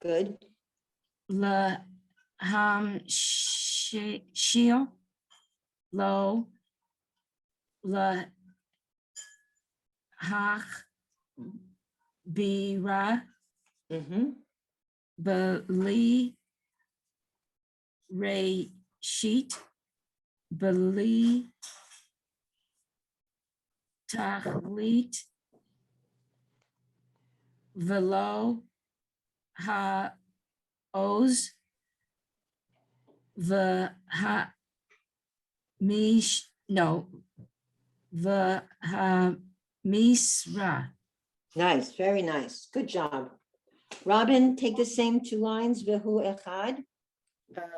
Good. laham shil lo lahach bira Mm-hmm. bali reshit bali tachlit velo ha-oz v'ha-misra. Nice, very nice. Good job. Robin, take the same two lines, Vehu echad.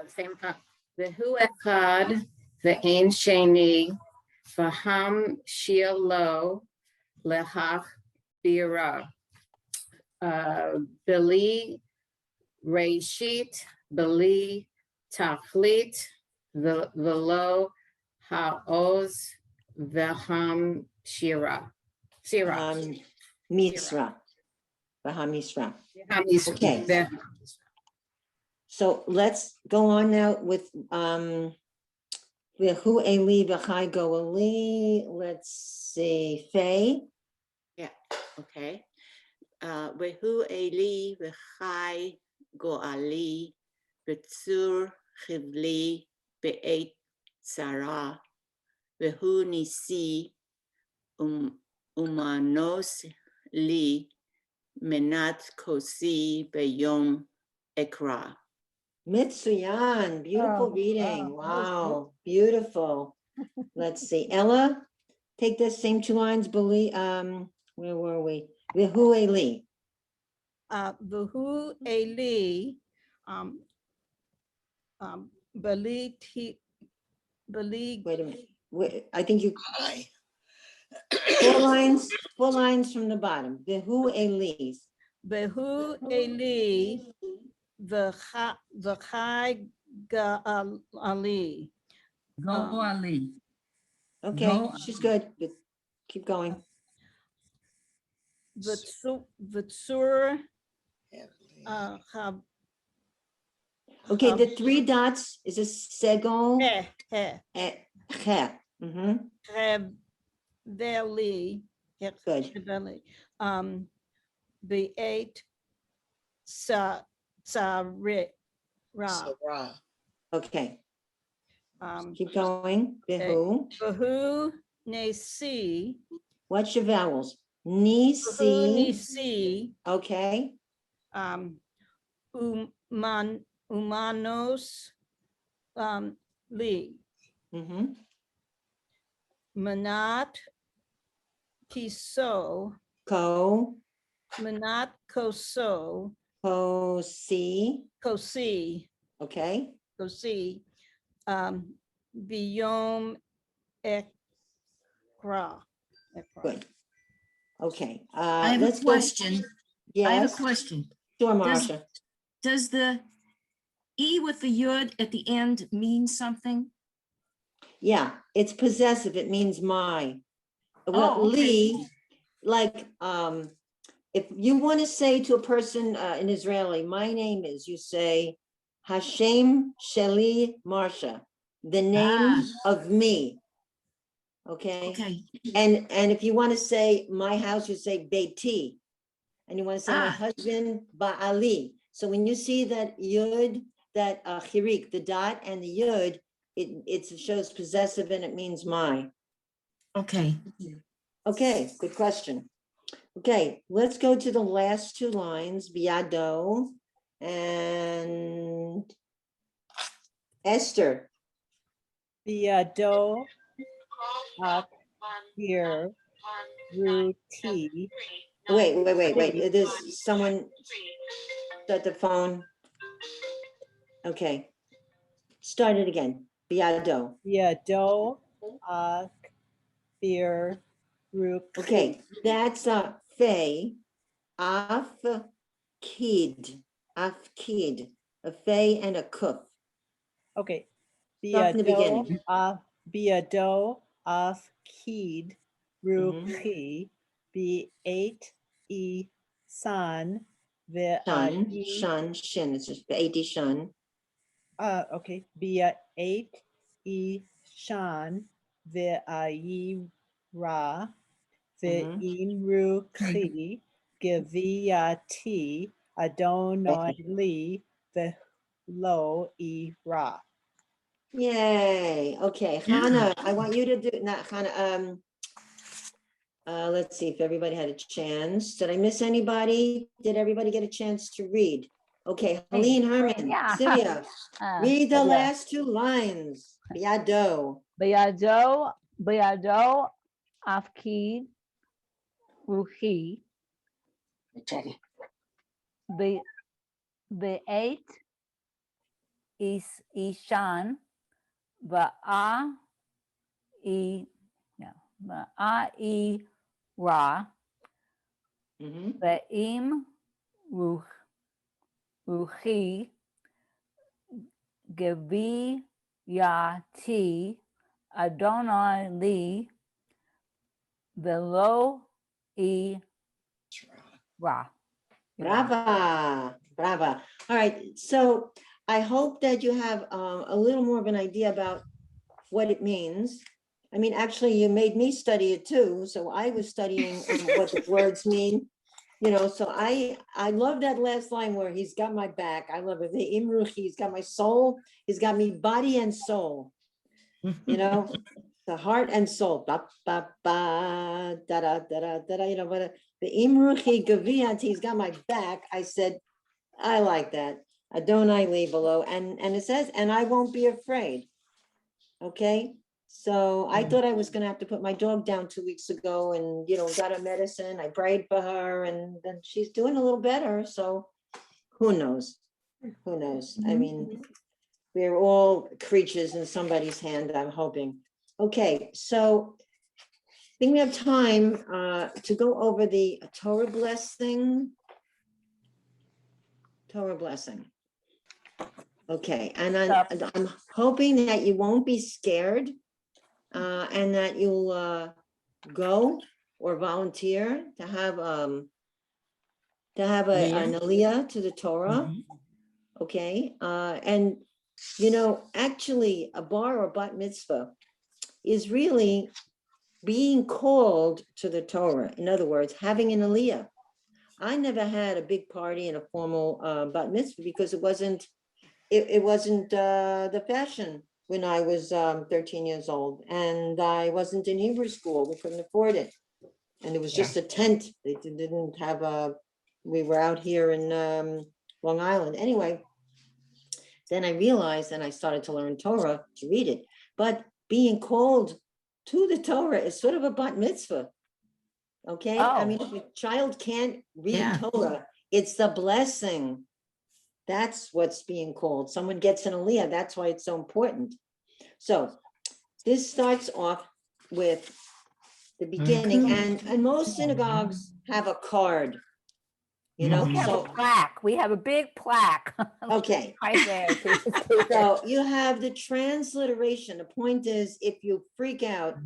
Same time. Vehu echad, ve'en sheni, v'ham shil lo, lehach bira. Bili reshit, bili tachlit, velo ha'oz, v'ham shira. Sira. Misra. Bahamisra. Okay. Okay. So let's go on now with Vehu Eli V'chai Go Eli. Let's see, Faye. Yeah, okay. Vehu Eli V'chai Go Ali B'tzur Chivli Be'et Sarah Vehu Nisi Umanos Li Menat Kosi Beyom Ekra. Mitsuyan, beautiful Oh, reading. wow, that was Wow, beautiful. Let's see, Ella, take the same two lines, where were we? Vehu Eli. Vahu Eli, Bali, Bali, Wait a minute. I think you, Hi. four lines from the bottom. Vehu Eli. Vahu Eli, V'chai Ali. Go Ali. Okay, Go she's good. Keep going. V'tzur, Okay, the three dots is a segol. He. Mm-hmm. Veli. Good. Be'et Sarah. Okay. Keep going. Vehu. Vahu Nesi. What's your vowels? Nisi. Nisi. Okay. Umanos Li. Mm-hmm. Manat Kiso. Ko. Manat Koso. Kosi. Kosi. Okay. Kosi. Biyom Ekra. Good. Okay. I have Let's a question. Yes. I have a question. Sure, Does, Marcia. does the E with the yud at the end mean something? Yeah, it's possessive. It means my. Well, Oh, okay. Li, like, if you want to say to a person in Israeli, my name is, you say, Hashem Sheli Marsha, the name of me. Okay? Okay. And if you want to say my house, you say beiti. And you want to say my husband, ba'ali. So when you see that yud, that chirik, the dot and the yud, it shows possessive and it means my. Okay. Okay, good question. Okay, let's go to the last two lines, biado and Esther. Biado, ak, bir, ruti. Wait. There's someone at the phone. Okay, start it again. Biado. Biado, ak, bir, ruti. Okay, that's a fe, afkid, a fe and a kuf. Okay. Start from the beginning. Biado, afkid, ruchi, bi-8, e, san, Shin, it's just the 80 shun. Okay. Bi-8, e, shan, ve-ayi, ra, ve-imruchi, geviyati, Adonai li, ve-lo, e, ra. Yay, okay, Hannah, I want you to do, not Hannah, let's see if everybody had a chance. Did I miss anybody? Did everybody get a chance to read? Okay, Helene, Herman, Yeah. Sylvia, read the Yeah. last two lines. Biado. Biado, afkid, ruchi. Be'et, ishan, ba'a, ra, ve'im, ruchi, geviyati, Adonai li, velo, ra. Brava. All right, so I hope that you have a little more of an idea about what it means. I mean, actually, you made me study it too, so I was studying what the words mean. You know, so I love that last line where he's got my back. I love it. The imruchi, he's got my soul. He's got me body and soul. You know, the heart and soul. Ba ba ba da da da da da. You know, but the imruchi gaviyat, he's got my back. I said, I like that. Adonai li below, and it says, and I won't be afraid. Okay. So I thought I was gonna have to put my dog down 2 weeks ago and, you know, got her medicine. I prayed for her and then she's doing a little better. So who knows? Who knows? I mean, we're all creatures in somebody's hand, I'm hoping. Okay, so I think we have time to go over the Torah blessing. Okay, and I'm hoping that you won't be scared and that you'll go or volunteer to have an aliyah to the Torah. Okay, and you know, actually a bar or bat mitzvah is really being called to the Torah. In other words, having an aliyah. I never had a big party and a formal bat mitzvah because it wasn't the fashion when I was 13 years old, and I wasn't in Hebrew school. We couldn't afford it, and it was just a tent. They didn't have we were out here in Long Island. Anyway, then I realized, and I started to learn Torah to read it. But being called to the Torah is sort of a bat mitzvah. Okay, I mean, if a child can't read Torah, it's the blessing. That's what's being called. Someone gets an aliyah. That's why it's so important. So this starts off with the beginning, and most synagogues have a card. You know, we have a plaque. We have a big plaque. Okay. Right there. So you have the transliteration. The point is, if you freak out,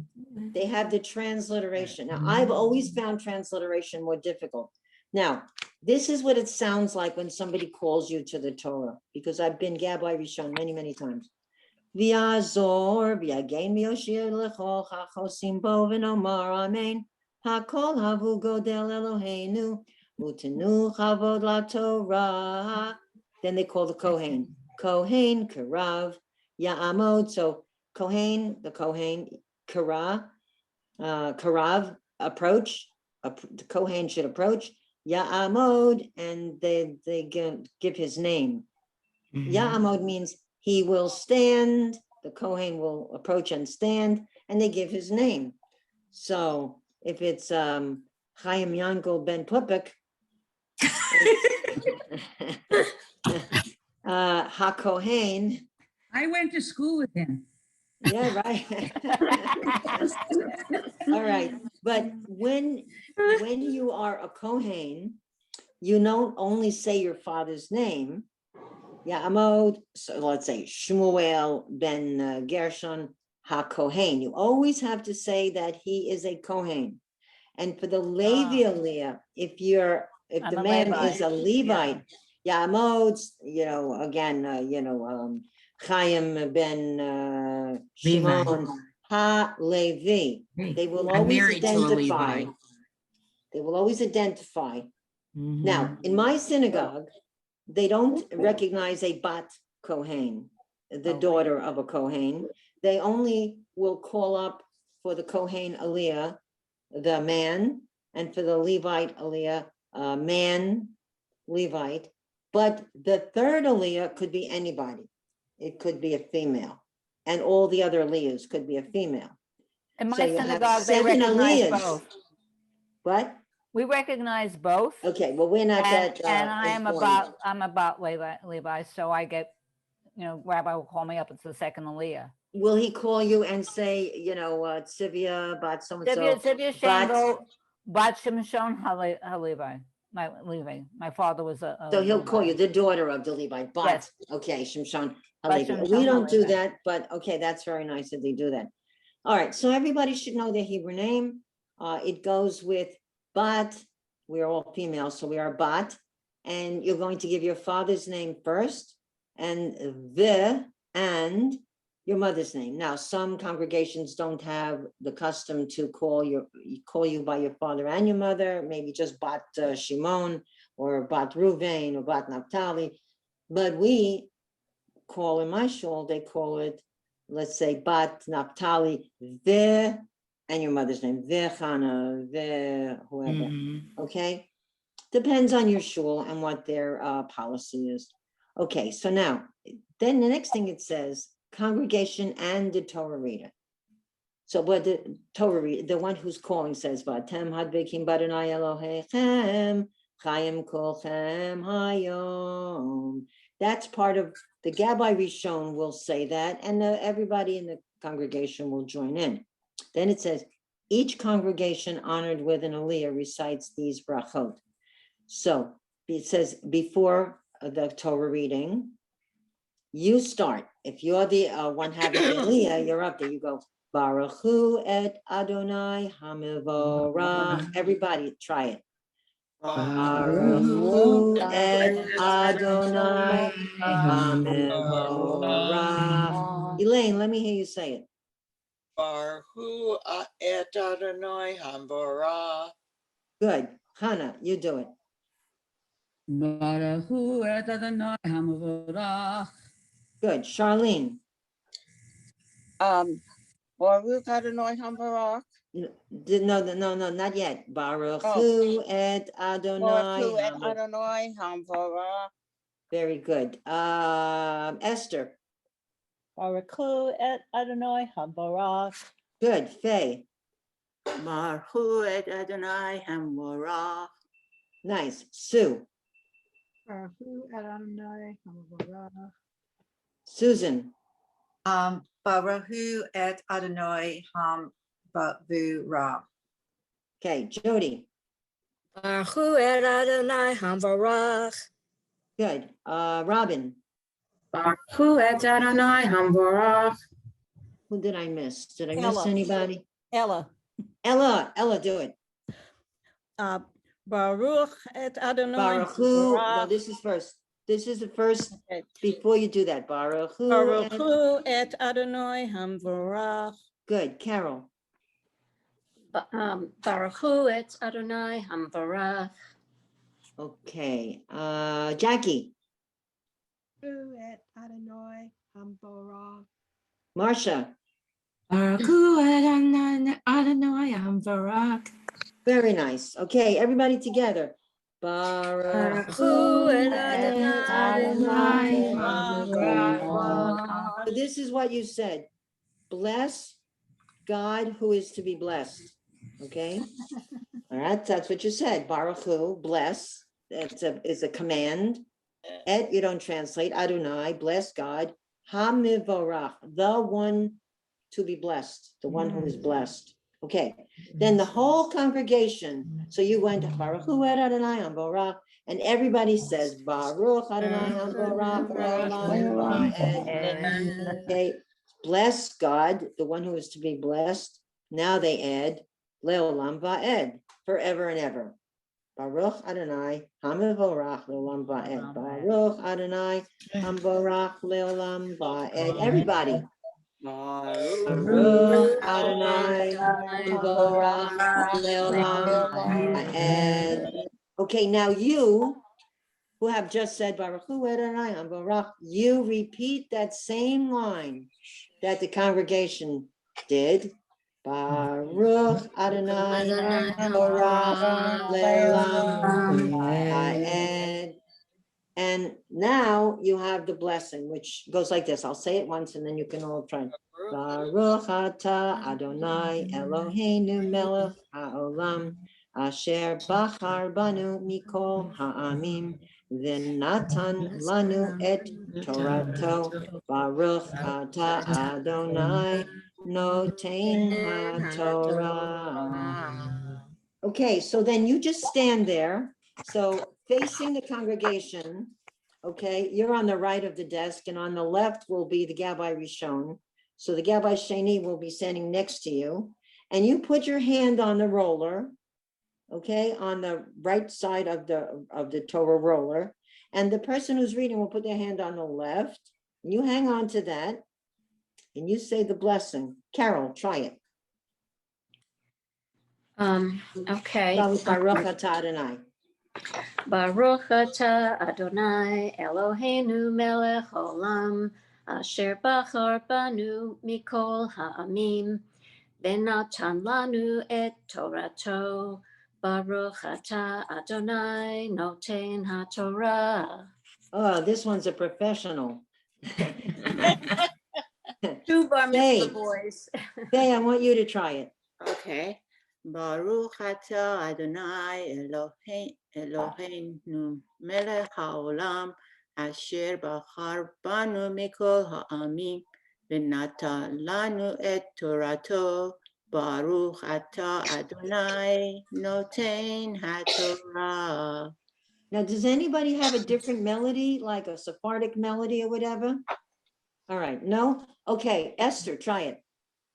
they have the transliteration. Now, I've always found transliteration more difficult. Now, this is what it sounds like when somebody calls you to the Torah, because I've been Gabbai Rishon many, many times. V'yazor v'yagen v'yoshir l'chol chachosim bo v'nomar amen. Hakol havu godel Eloheinu utenu chavod la Torah. Then they call the Kohen. Kohen, Karav, Ya'amod. So Kohen, the Kohen, Karav, approach. The Kohen should approach. Ya'amod, and they give his name. Ya'amod means he will stand. The Kohen will approach and stand, and they give his name. So if it's Chaim Yankel Ben Pupik, HaKohen. I went to school with him. Yeah, right. All right, but when you are a Kohen, you don't only say your father's name. Yeah, Amod. So let's say Shmuel ben Gershon HaKohen. You always have to say that he is a Kohen. And for the Levi Aliyah, if I'm the a man Levite. is a Levite, Ya'amod, again, Chaim ben Shimon Ha-Levi. They will I'm always married to a identify. Levi. They will always identify. Mhm. Now, in my synagogue, they don't recognize a Bat Kohen, the daughter of a Kohen. They only will call up for the Kohen Aliyah, the man, and for the Levite Aliyah, man, Levite. But the third Aliyah could be anybody. It could be a female. And all the other Aliyahs could be a female. In So my you have synagogue, they 7 recognize Aliyahs. both. What? We recognize both. Okay, well, we're not And, that. and I am informed. I'm about Levi, so I get, Rabbi will call me up. It's the second Aliyah. Will he call you and say, Tzivia, Bat so-and-so? Tzivia Shango, Bat Shimshon HaLevi, my Levi. My father was a So he'll call Levi. you the daughter of the Levi, but, Yes. okay, Shimshon Bat Halevi. Shimshon We don't do HaLevi. that, but okay, that's very nice that they do that. All right, so everybody should know their Hebrew name. It goes with Bat. We're all female, so we are Bat. And you're going to give your father's name first, and your mother's name. Now, some congregations don't have the custom to call you by your father and your mother, maybe just Bat Shimon or Bat Ruvain or Bat Naphtali. But we call in my shul, they call it, let's say, Bat Naphtali, and your mother's name, Chana, whoever, okay? Depends on your shul and what their policy is. Okay, so now, then the next thing it says, congregation and the Torah reader. So what the Torah reader, the one who's calling says, Vatem hadbekim badonai Elohechem, chayim kolchem hayom. That's part of the Gabbai Rishon will say that, and everybody in the congregation will join in. Then it says, each congregation honored with an aliyah recites these brachot. So it says before the Torah reading, you start. If you're the one having the aliyah, you're up there. You go, Baruch Hu et Adonai Hamivorach. Everybody try it. Baruch Hu et Adonai Hamivorach. Elaine, let me hear you say it. Baruch Hu et Adonai Hamivorach. Good. Hannah, you do it. Baruch Hu et Adonai Hamivorach. Good. Charlene. Baruch Adonai Hamivorach. No, not yet. Baruch Hu et Adonai. Baruch Hu et Adonai Hamivorach. Very good. Esther. Baruch Hu et Adonai Hamivorach. Good. Faye. Baruch Hu et Adonai Hamivorach. Nice. Sue. Baruch Hu et Adonai Hamivorach. Susan. Baruch Hu et Adonai Hamivorach. Okay. Jody. Baruch Hu et Adonai Hamivorach. Good. Robin. Baruch Hu et Adonai Hamivorach. Who did I miss? Did I miss Ella. anybody? Ella. Ella, do it. Baruch et Adonai Baruch Hu. No, Hamivorach. this is first. this is the first, before you do that, Baruch Hu. Baruch Hu et Adonai Hamvorach. Good, Carol. Baruch Hu et Adonai Hamvarach. Okay, Jackie, Hu et Adonai Hamvorach. Marcia. Baruch Hu Adonai Hamvarach. Very nice. Okay, everybody together. Baruch Hu Adonai Hamvarach. So this is what you said. Bless God who is to be blessed. Okay. All right, that's what you said. Baruch Hu, bless. That's is a command. Et, you don't translate. Adonai, bless God. Hamivorach, the one to be blessed, the one who is blessed. Okay, then the whole congregation. So you went Baruch Hu et Adonai Hamvorach, and everybody says Baruch Adonai Hamvorach. Okay, bless God, the one who is to be blessed. Now they add Leolam Va'ed, forever and ever. Baruch Adonai Hamivorach Leolam Va'ed. Baruch Adonai Hamvorach Leolam Va'ed. Everybody. Baruch Adonai Hamvorach Leolam Va'ed. Okay, now you who have just said Baruch Hu Adonai Hamvorach, you repeat that same line that the congregation did. Baruch Adonai Hamvorach Leolam Va'ed. And now you have the blessing, which goes like this. I'll say it once and then you can all try. Baruch atah Adonai Eloheinu melech haolam asher bachar banu mikol ha'amim v'natan lanu et Torato. Baruch atah Adonai noten haTorah. Okay, so then you just stand there. So facing the congregation, okay, you're on the right of the desk and on the left will be the Gabbai Rishon. So the Gabbai Sheni will be standing next to you and you put your hand on the roller, okay, on the right side of the Torah roller. And the person who's reading will put their hand on the left. And you hang on to that and you say the blessing. Carol, try it. Okay. Baruch atah Adonai. Baruch atah Adonai Eloheinu melech olam asher bachar banu mikol ha'amim v'natan lanu et Torato. Baruch atah Adonai noten haTorah. Oh, this one's a professional. Two bar mitzvah boys. Faye, I want you to try it. Okay. Baruch atah Adonai Eloheinu melech haolam asher bachar banu mikol ha'amim v'natan lanu et Torato. Baruch atah Adonai noten haTorah. Now, does anybody have a different melody, like a Sephardic melody or whatever? All right, no? Okay, Esther, try it.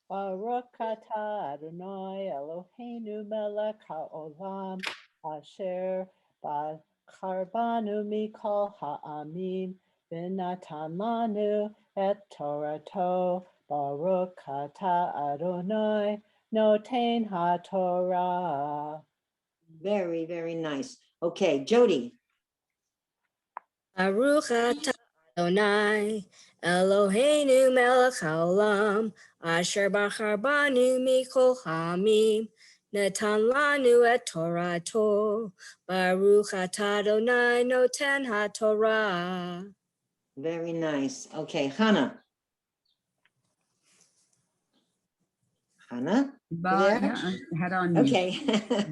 Baruch atah Adonai Eloheinu melech haolam asher bachar banu mikol ha'amim v'natan lanu et Torato. Baruch atah Adonai noten haTorah. Very, very nice. Okay, Jody. Baruch atah Adonai Eloheinu melech haolam asher bachar banu mikol ha'amim natan lanu et Torato. Baruch atah Adonai noten haTorah. Very nice. Okay, Hannah. Hannah? You there? Yeah, I had on mute. Okay.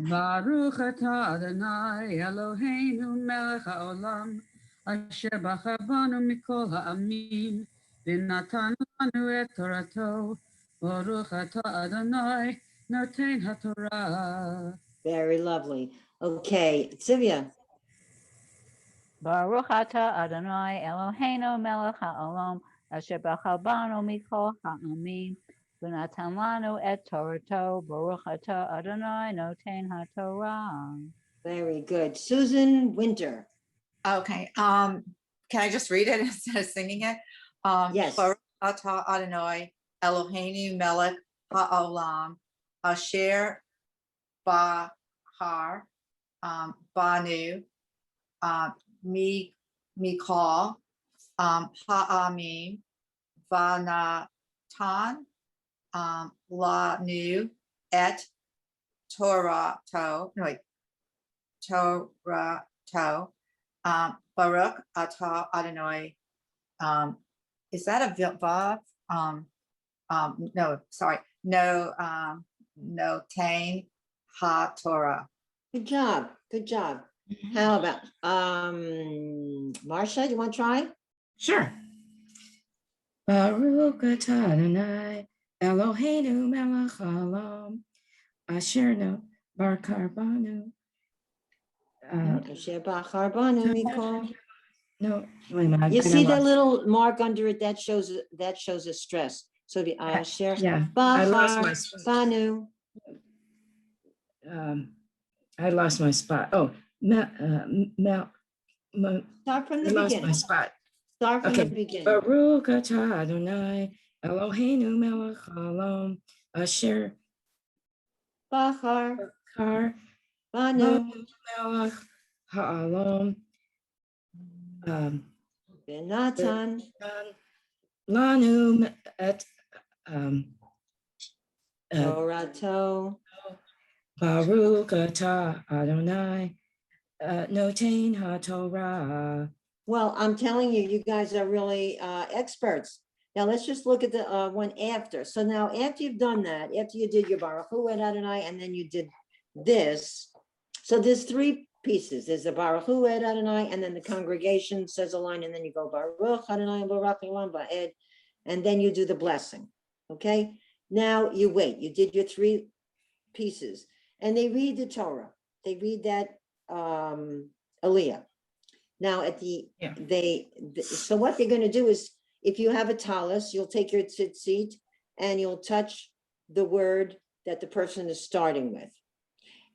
Baruch atah Adonai Eloheinu melech haolam asher bachar banu mikol ha'amim v'natan lanu et Torato. Baruch atah Adonai noten haTorah. Very lovely. Okay, Sylvia. Baruch atah Adonai Eloheinu melech haolam asher bachar banu mikol ha'amim v'natan lanu et Torato. Baruch atah Adonai noten haTorah. Very good. Susan Winter. Okay. can I just read it instead of singing it? Yes. Baruch atah Adonai Eloheinu melech haolam asher bahar banu mikol ha'amim vanatan lanu et Torah Baruch atah Adonai. Is that a vav? No, sorry. No, tain ha Torah. Good job. Good job. How about Marcia? You want to try? Sure. Baruch atah Adonai Eloheinu melech haolam asher no barkar banu. Asher bachar banu mikol. No, wait a minute. I You think I see that lost- little mark under it? That shows a stress. So it'd be Asher Yeah, I lost my bachar spot. banu. I lost my spot. Oh, Start from I the lost my beginning. spot. Start from Okay. the beginning. Baruch atah Adonai Eloheinu melech haolam asher Bachar kar banu melech haolam benatan lanu et Torato. Baruch atah Adonai notain haTorah. Well, I'm telling you, you guys are really experts. Now let's just look at the one after. So now after you've done that, after you did your Baruch Hu et Adonai, and then you did this. So there's three pieces. There's the Baruch Hu et Adonai, and then the congregation says a line, and then you go Baruch Adonai Baruch Elam Ba'ed, and then you do the blessing. Okay. Now you wait. You did your three pieces, and they read the Torah. They read that Aliyah. Now at the so what they're going to do is, if you have a talus, you'll take your tzitzit and you'll touch the word that the person is starting with.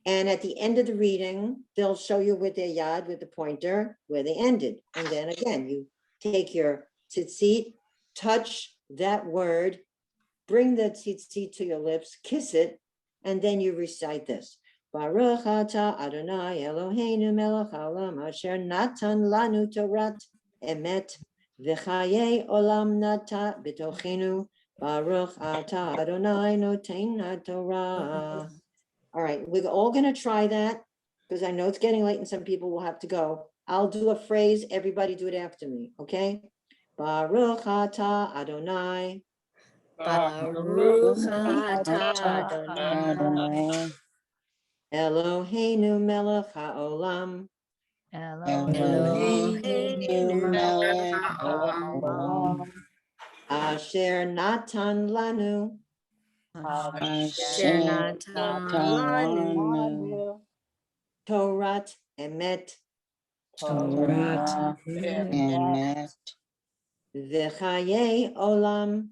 And at the end of the reading, they'll show you with their yad, with the pointer, where they ended. And then again, you take your tzitzit, touch that word, bring the tzitzit to your lips, kiss it, and then you recite this. Baruch atah Adonai Eloheinu melech haolam asher natan lanu Torat emet v'chayei olam nata b'tochenu. Baruch atah Adonai notein haTorah. All right, we're all going to try that because I know it's getting late and some people will have to go. I'll do a phrase. Everybody do it after me, okay? Baruch atah Adonai. Baruch atah Adonai Eloheinu melech haolam. Eloheinu melech haolam Asher natan lanu. asher natan lanu Torat emet. Torah emet. V'chayei olam.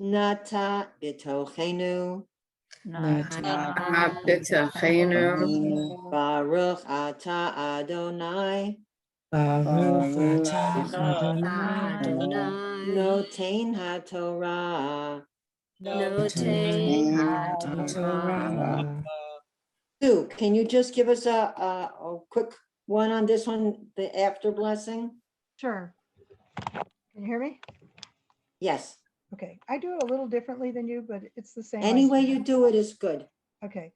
Nata b'tochenu. Baruch atah Adonai. Baruch atah Adonai Notein haTorah. notein haTorah. Sue, can you just give us a quick one on this one, the after blessing? Sure. Can you hear me? Yes. Okay, I do it a little differently than you, but it's the same. Any way idea. you do it is good. Okay.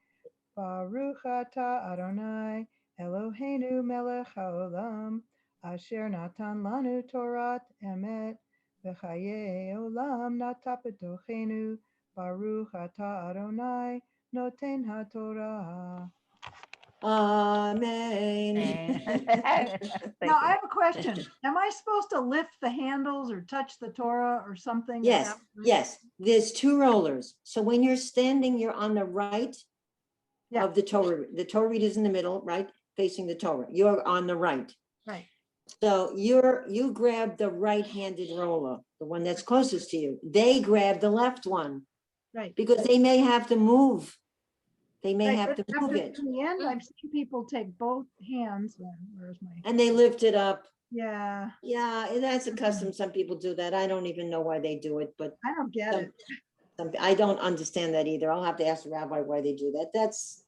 Baruch atah Adonai Eloheinu melech haolam asher natan lanu Torat emet v'chayei olam nata b'tochenu. Baruch atah Adonai noten haTorah. Amen. Now I have a question. Am I supposed to lift the handles or touch the Torah or something? Yes, yes. There's two rollers. So when you're standing, you're on the right of the Torah. The Torah reader is in the middle, right? Facing the Torah. You're on the right. Right. So you grab the right-handed roller, the one that's closest to you. They grab the left one. Right. Because they may have to move They may Right, have but to move after- it, In the end, I've seen people take both hands. Where's my? and they lift it up. Yeah, Yeah, and that's a custom. Some people do that. I don't even know why they do it, but I don't get it. I don't understand that either. I'll have to ask the rabbi why they do that. That's,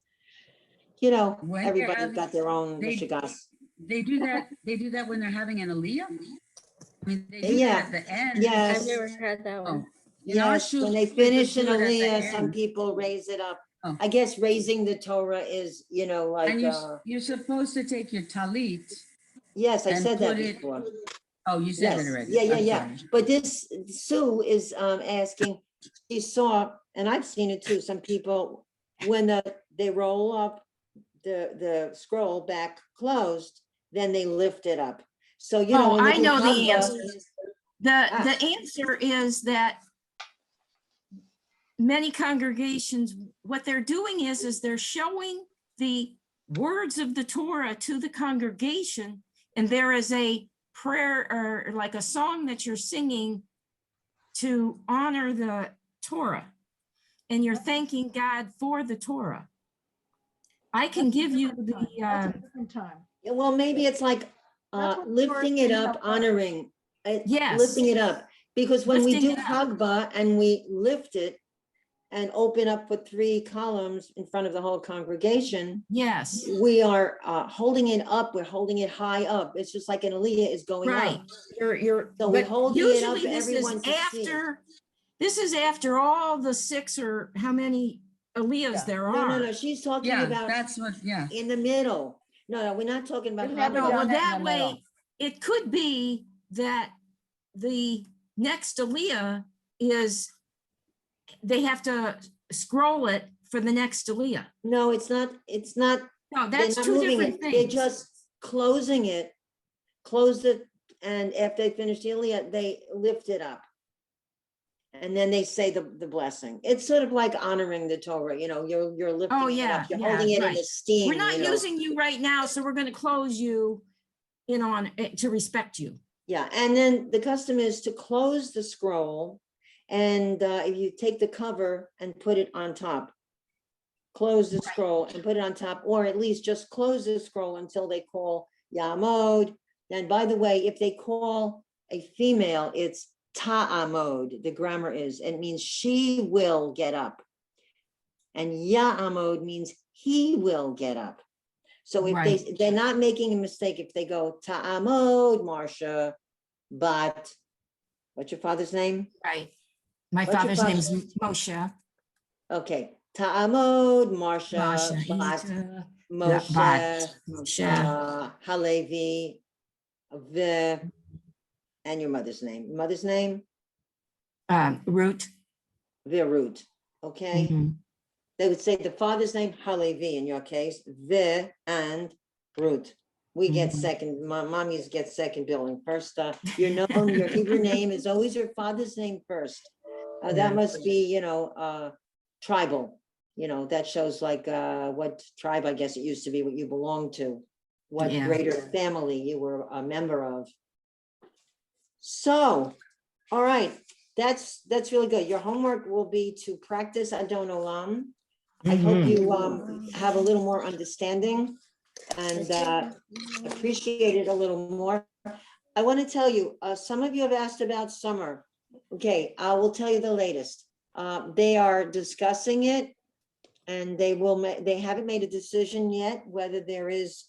you know, When they're everybody's having- got their own they- mishigas. They do that. They do that when they're having an aliyah. I mean, they do Yeah. that at the end. Yes. I've never had that one. In our Yes, shul, when they we would finish do an it at the aliyah, some end. people raise it up. Oh. I guess raising the Torah is, you know, like, And you're supposed to take your talit. yes, I and said that put it- before. Oh, you said Yes, that already. yeah, I'm yeah. sorry. But this, Sue is asking, she saw, and I've seen it too, some people, when they roll up the scroll back closed, then they lift it up. So, you know. Oh, when they I do know the Haggadah- answer. The answer is that many congregations, what they're doing is they're showing the words of the Torah to the congregation, and there is a prayer or like a song that you're singing to honor the Torah, and you're thanking God for the Torah. I can give you That's the, a different time. Yeah, well, maybe it's like That's what lifting it Torah up, is. honoring, Yes. lifting it up. Because when we Lifting do it up. Haggadah and we lift it and open up with 3 columns in front of the whole congregation, yes, we are holding it up, we're holding it high up. It's just like an aliyah is going right. up. You're, So we're but holding it up usually for this is everyone to see. after, this is after all the 6 or how many aliyahs there No, are. no, no, she's talking Yeah, about that's what, yeah. in the middle. No, we're not talking about We've never No, Haggadah. well, done it in that the way, middle. it could be that the next aliyah is, they have to scroll it for the next aliyah. No, it's not, No, they're that's not 2 moving different it. They're things. just closing it, close it, and after they finish the aliyah, they lift it up. And then they say the blessing. It's sort of like honoring the Torah, you know, you're lifting Oh, it yeah, up, you're yeah, holding it in right. esteem, We're not you know. using you right now, so we're gonna close you in on, to respect you. Yeah, and then the custom is to close the scroll, and if you take the cover and put it on top, close the scroll and put it on top, or at least just close the scroll until they call Yamod. And by the way, if they call a female, it's Ta'amod, the grammar is, it means she will get up. And Ya'amod means he will get up. So if Right. they're not making a mistake, if they go Ta'amod, Marcia, but what's your father's name? Right. My What's your father's name is father's- Moshe. Okay, Ta'amod, Marcia, Masha, Bat, Ita, Moshe, Bat, Moshe. Halevi, and your mother's name. Your mother's name? Root. Virut, okay? Mhm. They would say the father's name, Halevi in your case, and Root. We get Mhm. second, mommies get second billing. First, your Hebrew name is always your father's name first. Yeah. That must be, you know, tribal. You know, that shows like what tribe, I guess it used to be, what you belong to, what Yeah. greater family you were a member of. So, all right, that's really good. Your homework will be to practice Adon Olam. I hope you have a little more understanding and appreciate it a little more. I want to tell you, some of you have asked about summer. Okay, I will tell you the latest. They are discussing it, and they haven't made a decision yet whether there is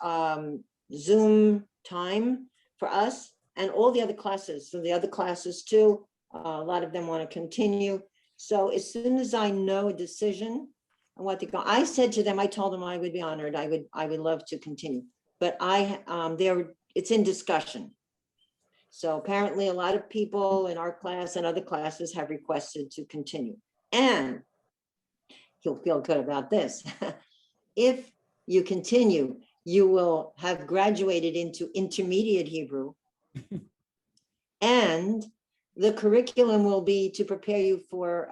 Zoom time for us and all the other classes. So the other classes too, a lot of them want to continue. So as soon as I know a decision on what to go, I said to them, I told them I would be honored. I would love to continue, but it's in discussion. So apparently a lot of people in our class and other classes have requested to continue. And you'll feel good about this. If you continue, you will have graduated into intermediate Hebrew. And the curriculum will be to prepare you for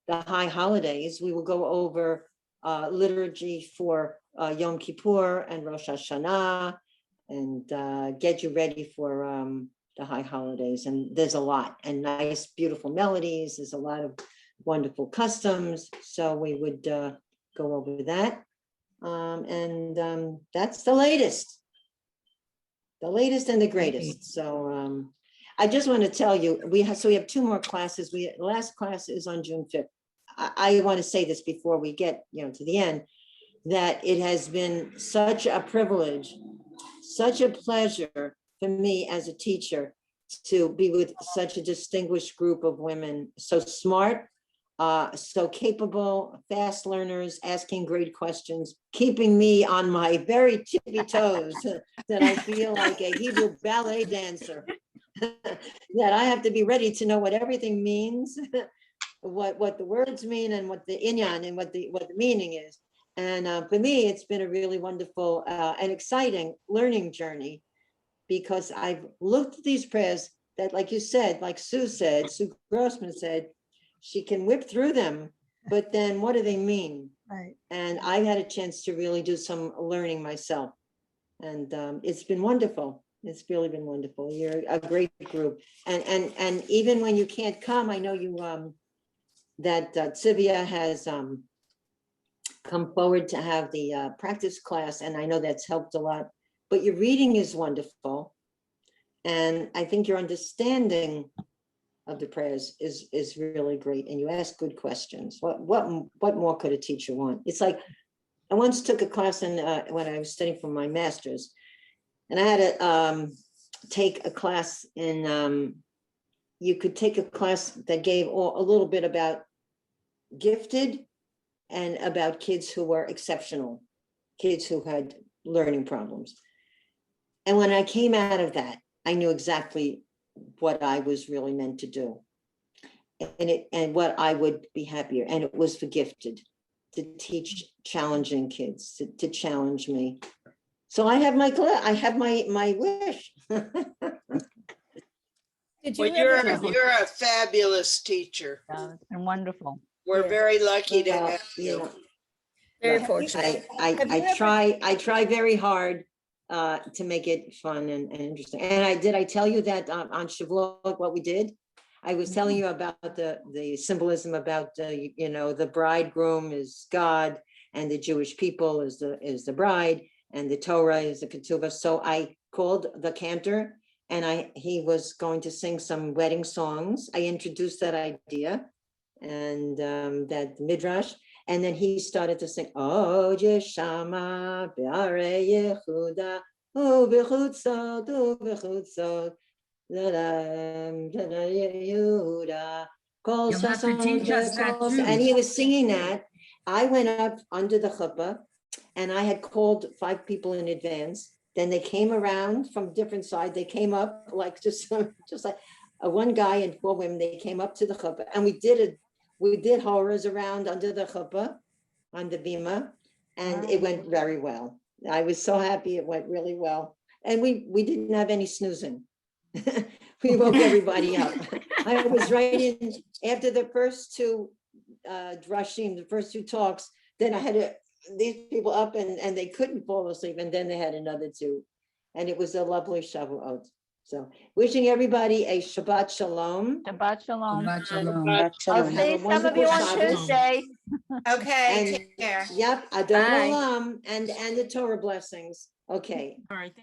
the high holidays. We will go over liturgy for Yom Kippur and Rosh Hashanah, and get you ready for the high holidays. And there's a lot, and nice, beautiful melodies. There's a lot of wonderful customs. So we would go over that. That's the latest. The latest and the greatest. So I just want to tell you, we have 2 more classes. The last class is on June 5th. I want to say this before we get, to the end, that it has been such a privilege, such a pleasure for me as a teacher to be with such a distinguished group of women, so smart, so capable, fast learners, asking great questions, keeping me on my very tippy toes that I feel like a Hebrew ballet dancer, that I have to be ready to know what everything means, what the words mean and what the inyan and what the meaning is. And for me, it's been a really wonderful and exciting learning journey, because I've looked at these prayers that, like you said, like Sue Grossman said, she can whip through them, but then what do they mean? Right. And I had a chance to really do some learning myself. And it's been wonderful. It's really been wonderful. You're a great group. And even when you can't come, I know you, that Tzivia has come forward to have the practice class, and I know that's helped a lot. But your reading is wonderful. And I think your understanding of the prayers is really great. And you ask good questions. What more could a teacher want? It's like, I once took a class when I was studying for my master's, and I had to take a class in, you could take a class that gave a little bit about gifted and about kids who were exceptional, kids who had learning problems. And when I came out of that, I knew exactly what I was really meant to do, and what I would be happier. And it was for gifted, to teach challenging kids, to challenge me. So I have my wish. Did Well, you ever? you're a fabulous teacher. It's been wonderful. We're very lucky to Well, have you. Very But fortunate. I try very hard to make it fun and interesting. And I tell you that on Shavuot, what we did? I was telling you about the symbolism about the bridegroom is God, and the Jewish people is the bride, and the Torah is the ketuvah. So I called the cantor, and he was going to sing some wedding songs. I introduced that idea and that midrash, and then he started to sing, "Oh Yeshama Be'arei Yehuda U'Bechutzot U'Bechutzot Yehuda Kol You'll have to Sason teach us that Ve'Kol." too. And he was singing that. I went up under the chuppah, and I had called 5 people in advance. Then they came around from different sides. They came up like just like one guy and 4 women. They came up to the chuppah, and we did horrors around under the chuppah on the bima, and it went very well. I was so happy it went really well, and we didn't have any snoozing. We woke everybody up. I was right in after the first 2 drushim, the first 2 talks. Then I had to these people up, and they couldn't fall asleep, and then they had another 2, and it was a lovely Shavuot. So wishing everybody a Shabbat Shalom. Shabbat shalom. Shabbat shalom. I'll see some of you on Tuesday. Okay, And take care. yep, Adon Bye. Olam and the Torah blessings. Okay. All right.